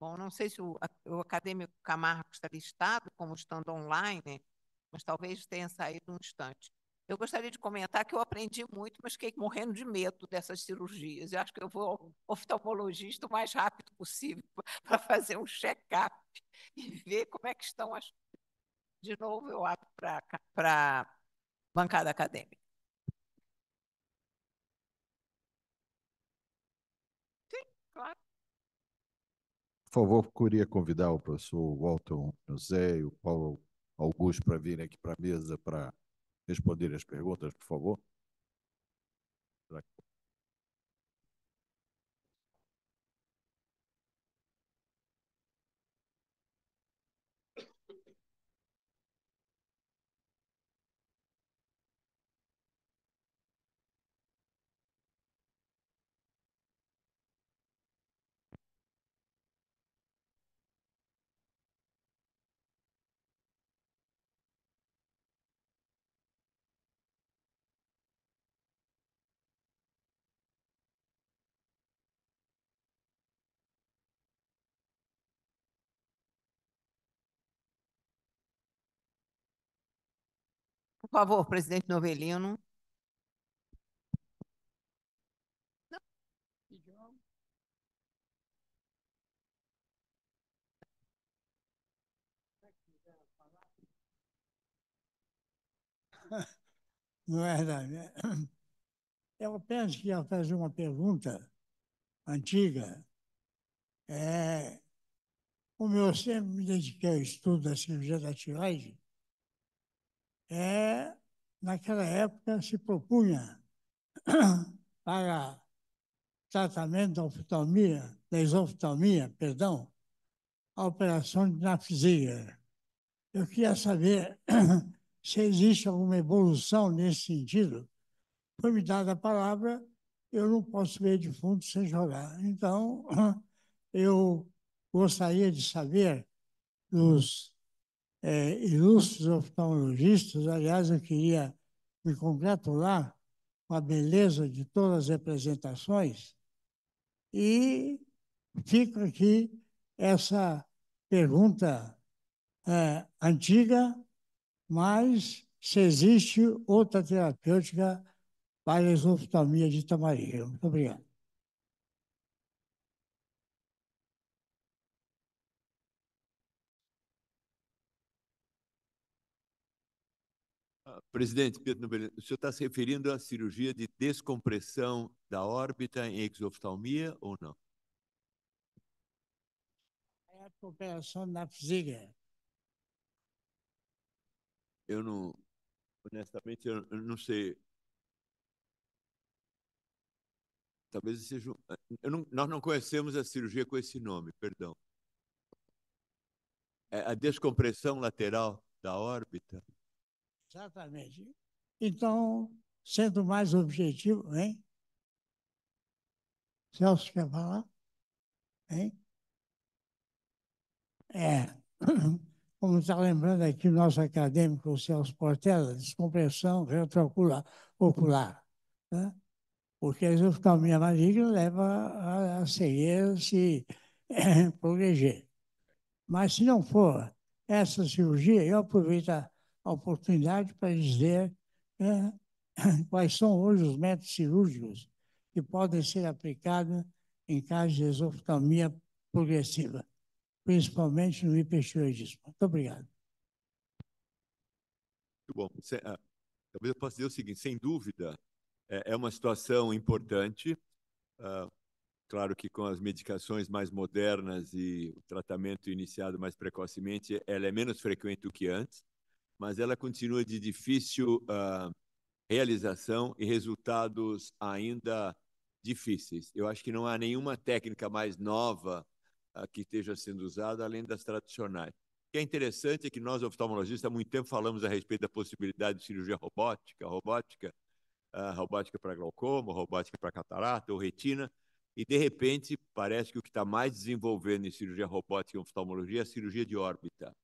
Bom, não sei se o acadêmico Camargo está listado como estando online, mas talvez tenha saído um instante. Eu gostaria de comentar que eu aprendi muito, mas fiquei morrendo de medo dessas cirurgias. Eu acho que eu vou ao oftalmologista o mais rápido possível para fazer um check-up e ver como é que estão as. De novo, eu abro para a bancada acadêmica. Sim, claro. Por favor, queria convidar o professor Walter José e o Paulo Augusto para virem aqui para a mesa para responder as perguntas, por favor. Por favor, presidente Novelino. Não é verdade, né? Eu penso que ia fazer uma pergunta antiga. Como eu sempre me dediquei ao estudo da cirurgia da tireoide, naquela época se propunha para tratamento da oftalmia, da isoftalmia, perdão, a operação de Napfiziger. Eu queria saber se existe alguma evolução nesse sentido. Foi me dada a palavra, eu não posso ver defunto sem chorar. Então, eu gostaria de saber dos ilustres oftalmologistas, aliás, eu queria me congratular com a beleza de todas as representações e fica aqui essa pergunta antiga, mas se existe outra terapêutica para a esoftalmia de Tamaria. Muito obrigado. Presidente Pedro Novelino, o senhor está se referindo à cirurgia de descompressão da órbita em exoftalmia ou não? É a operação Napfiziger. Eu não, honestamente, eu não sei. Talvez seja. Nós não conhecemos a cirurgia com esse nome, perdão. É a descompressão lateral da órbita. Exatamente. Então, sendo mais objetivo, hein? Celso quer falar? Hein? Como está lembrando aqui o nosso acadêmico, o Celso Portela, descompressão retroocular, né? Porque a esoftalmia maligna leva a cegueira se progredir. Mas se não for essa cirurgia, eu aproveito a oportunidade para dizer quais são hoje os métodos cirúrgicos que podem ser aplicados em caso de esoftalmia progressiva, principalmente no hipertireoidismo. Muito obrigado. Muito bom. Talvez eu possa dizer o seguinte, sem dúvida, é uma situação importante. Claro que com as medicações mais modernas e o tratamento iniciado mais precocemente, ela é menos frequente do que antes, mas ela continua de difícil realização e resultados ainda difíceis. Eu acho que não há nenhuma técnica mais nova que esteja sendo usada além das tradicionais. O que é interessante é que nós, oftalmologistas, há muito tempo falamos a respeito da possibilidade de cirurgia robótica para glaucoma, robótica para catarata ou retina, e de repente parece que o que está mais desenvolvendo em cirurgia robótica e oftalmologia é a cirurgia de órbita.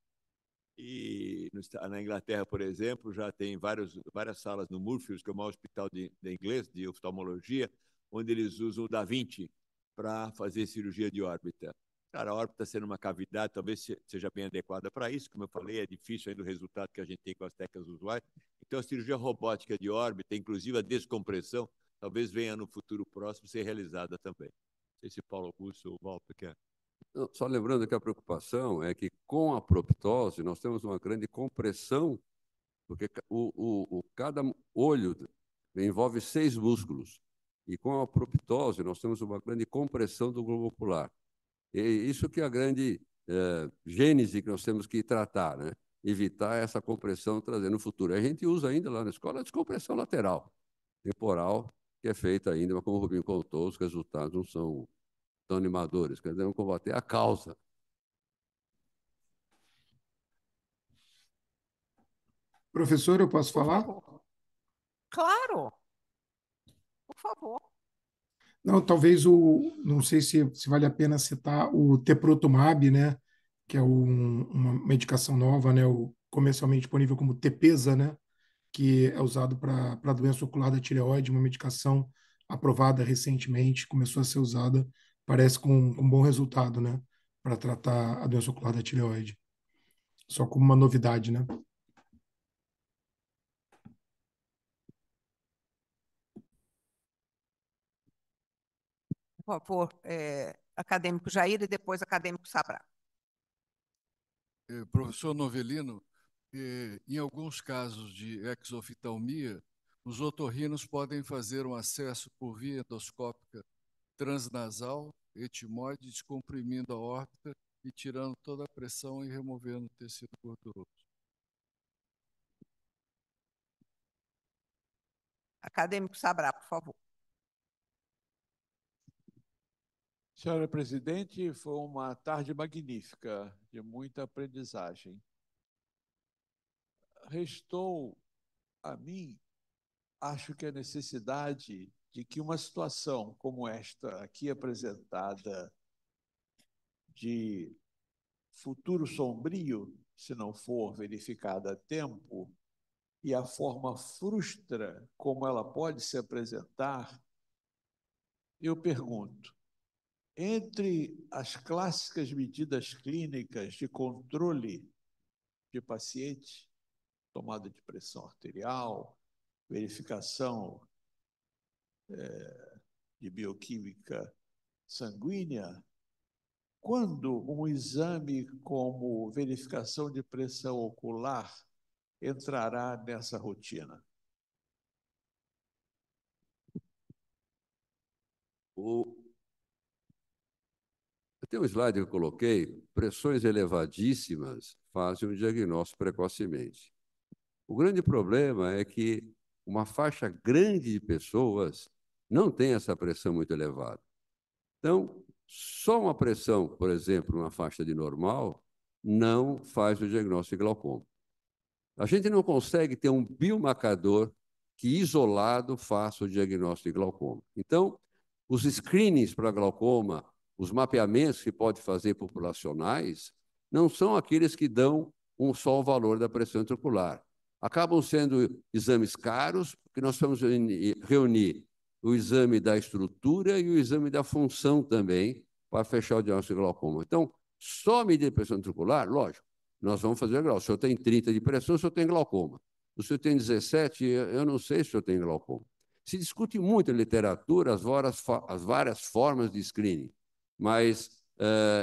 E na Inglaterra, por exemplo, já tem várias salas no Moorfields, que é o maior hospital de inglês, de oftalmologia, onde eles usam o Da Vinci para fazer cirurgia de órbita. Claro, a órbita sendo uma cavidade, talvez seja bem adequada para isso. Como eu falei, é difícil ainda o resultado que a gente tem com as técnicas usuais. Então, a cirurgia robótica de órbita, inclusive a descompressão, talvez venha no futuro próximo ser realizada também. Não sei se Paulo Augusto ou Walter quer. Só lembrando que a preocupação é que com a proptose nós temos uma grande compressão, porque cada olho envolve 6 músculos, e com a proptose nós temos uma grande compressão do globo ocular. E isso que é a grande gênese que nós temos que tratar, né? Evitar essa compressão trazer no futuro. A gente usa ainda lá na escola a descompressão lateral, temporal, que é feita ainda, mas como o Rubinho contou, os resultados não são tão animadores, quer dizer, combater a causa. Professor, eu posso falar? Por favor. Claro. Por favor. Não, talvez não sei se vale a pena citar o teprotumab, né, que é uma medicação nova, né, comercialmente disponível como Tepeza, né, que é usado para a doença ocular da tireoide, uma medicação aprovada recentemente, começou a ser usada, parece com bom resultado, né, para tratar a doença ocular da tireoide. Só como uma novidade, né? Por favor, acadêmico Jair e depois acadêmico Sabrá. Professor Novelino, em alguns casos de exoftalmia, os otorrinos podem fazer um acesso por via endoscópica transnasal, etimoide, descomprimindo a órbita e tirando toda a pressão e removendo o tecido gorduroso. Acadêmico Sabrá, por favor. Senhora presidente, foi uma tarde magnífica, de muita aprendizagem. Restou a mim, acho que a necessidade de que uma situação como esta aqui apresentada, de futuro sombrio, se não for verificada a tempo, e a forma frustra como ela pode se apresentar, eu pergunto, entre as clássicas medidas clínicas de controle de paciente, tomada de pressão arterial, verificação de bioquímica sanguínea, quando um exame como verificação de pressão ocular entrará nessa rotina? Tem um slide que eu coloquei, pressões elevadíssimas fazem o diagnóstico precocemente. O grande problema é que uma faixa grande de pessoas não tem essa pressão muito elevada. Então, só uma pressão, por exemplo, uma faixa de normal, não faz o diagnóstico de glaucoma. A gente não consegue ter um biomarcador que, isolado, faça o diagnóstico de glaucoma. Então, os screenings para glaucoma, os mapeamentos que pode fazer populacionais, não são aqueles que dão um só valor da pressão intraocular. Acabam sendo exames caros, porque nós vamos reunir o exame da estrutura e o exame da função também, para fechar o diagnóstico de glaucoma. Então, só medir a pressão intraocular, lógico, nós vamos fazer glaucoma. O senhor tem 30 de pressão, o senhor tem glaucoma. O senhor tem 17, eu não sei se o senhor tem glaucoma. Se discute muito em literatura as várias formas de screening, mas,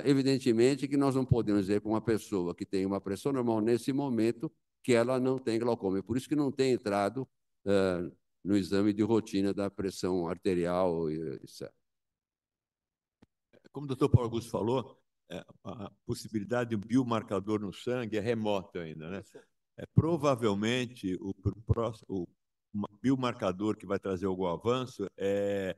evidentemente, que nós não podemos dizer para uma pessoa que tem uma pressão normal nesse momento que ela não tem glaucoma. É por isso que não tem entrado no exame de rotina da pressão arterial, etc. Como o doutor Paulo Augusto falou, a possibilidade de um biomarcador no sangue é remota ainda, né? Provavelmente, o biomarcador que vai trazer algum avanço é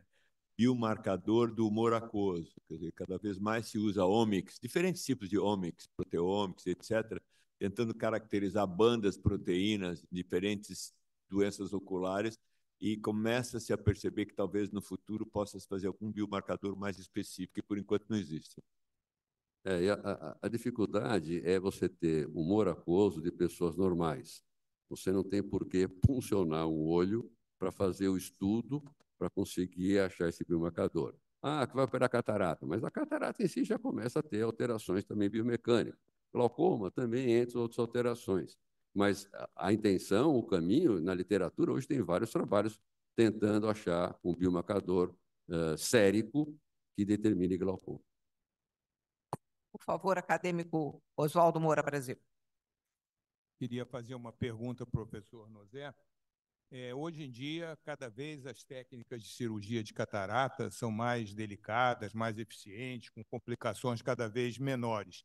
biomarcador do humor aquoso. Quer dizer, cada vez mais se usa omics, diferentes tipos de omics, proteomics, etc., tentando caracterizar bandas proteínas, diferentes doenças oculares, e começa-se a perceber que talvez no futuro possa se fazer algum biomarcador mais específico, que por enquanto não existe. A dificuldade é você ter humor aquoso de pessoas normais. Você não tem por que puncionar um olho para fazer o estudo, para conseguir achar esse biomarcador. Ah, que vai operar catarata. Mas a catarata em si já começa a ter alterações também biomecânicas. Glaucoma também, entre outras alterações. Mas a intenção, o caminho, na literatura, hoje tem vários trabalhos tentando achar um biomarcador sérico que determine glaucoma. Por favor, acadêmico Oswaldo Moura Brasil. Queria fazer uma pergunta ao professor Nozé. Hoje em dia, cada vez as técnicas de cirurgia de catarata são mais delicadas, mais eficientes, com complicações cada vez menores.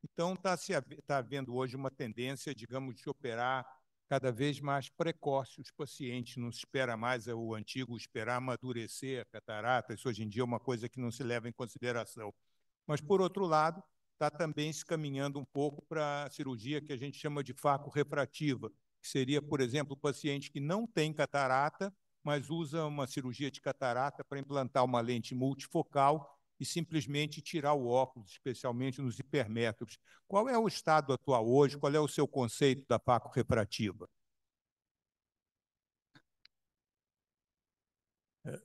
Então, está havendo hoje uma tendência, digamos, de operar cada vez mais precoce os pacientes. Não se espera mais o antigo esperar amadurecer a catarata. Isso hoje em dia é uma coisa que não se leva em consideração. Mas, por outro lado, está também se caminhando um pouco para a cirurgia que a gente chama de faco-refrativa, que seria, por exemplo, o paciente que não tem catarata, mas usa uma cirurgia de catarata para implantar uma lente multifocal e simplesmente tirar o óculos, especialmente nos hipermétropes. Qual é o estado atual hoje? Qual é o seu conceito da faco-refrativa?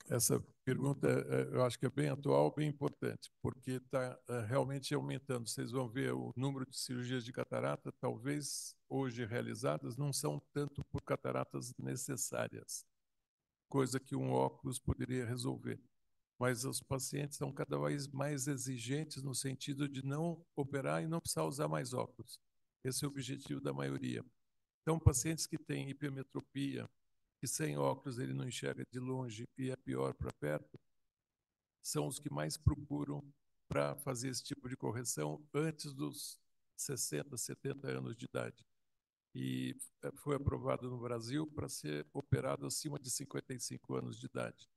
Essa pergunta, eu acho que é bem atual, bem importante, porque está realmente aumentando. Vocês vão ver o número de cirurgias de catarata, talvez hoje realizadas, não são tanto por cataratas necessárias, coisa que um óculos poderia resolver. Mas os pacientes são cada vez mais exigentes no sentido de não operar e não precisar usar mais óculos. Esse é o objetivo da maioria. Então, pacientes que têm hipermetropia, que sem óculos ele não enxerga de longe e é pior para perto, são os que mais procuram para fazer esse tipo de correção antes dos 60, 70 anos de idade. E foi aprovado no Brasil para ser operado acima de 55 anos de idade.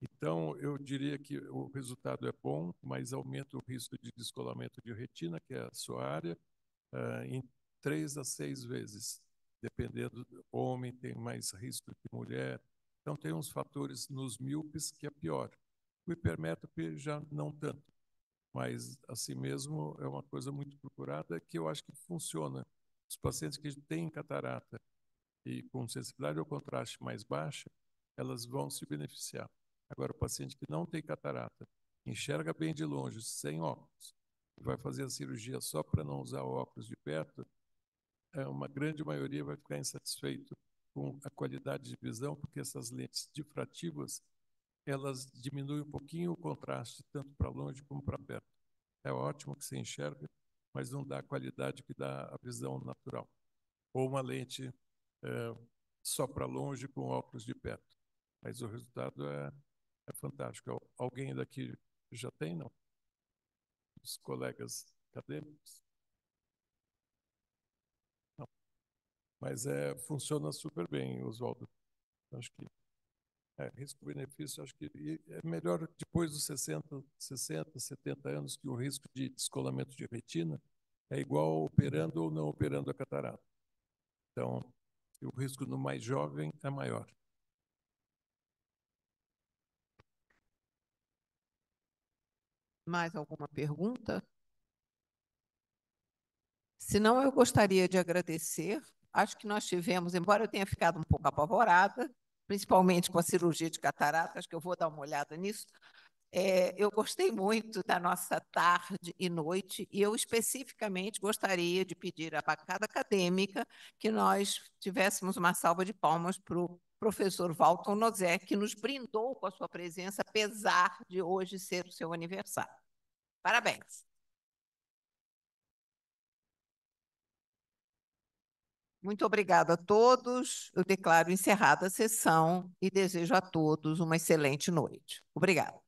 Então, eu diria que o resultado é bom, mas aumenta o risco de descolamento de retina, que é a sua área, em 3 a 6 vezes. Dependendo do homem, tem mais risco que mulher. Então, tem uns fatores nos míopes que é pior. O hipermétrope já não tanto, mas assim mesmo é uma coisa muito procurada que eu acho que funciona. Os pacientes que têm catarata e com sensibilidade ao contraste mais baixa, elas vão se beneficiar. Agora, o paciente que não tem catarata, enxerga bem de longe, sem óculos, vai fazer a cirurgia só para não usar o óculos de perto, uma grande maioria vai ficar insatisfeito com a qualidade de visão, porque essas lentes difrativas, elas diminuem um pouquinho o contraste, tanto para longe como para perto. É ótimo que você enxerga, mas não dá a qualidade que dá a visão natural. Ou uma lente só para longe com óculos de perto. Mas o resultado é fantástico. Alguém daqui já tem, não? Os colegas acadêmicos? Não. Mas funciona super bem, Oswaldo. Acho que risco-benefício, acho que é melhor depois dos 60, 70 anos, que o risco de descolamento de retina é igual operando ou não operando a catarata. Então, o risco no mais jovem é maior. Mais alguma pergunta? Se não, eu gostaria de agradecer. Acho que nós tivemos, embora eu tenha ficado um pouco apavorada, principalmente com a cirurgia de catarata, acho que eu vou dar uma olhada nisso. Eu gostei muito da nossa tarde e noite, e eu especificamente gostaria de pedir à bancada acadêmica que nós tivéssemos uma salva de palmas para o professor Walton Nozé, que nos brindou com a sua presença, apesar de hoje ser o seu aniversário. Parabéns. Muito obrigada a todos. Eu declaro encerrada a sessão e desejo a todos uma excelente noite. Obrigada.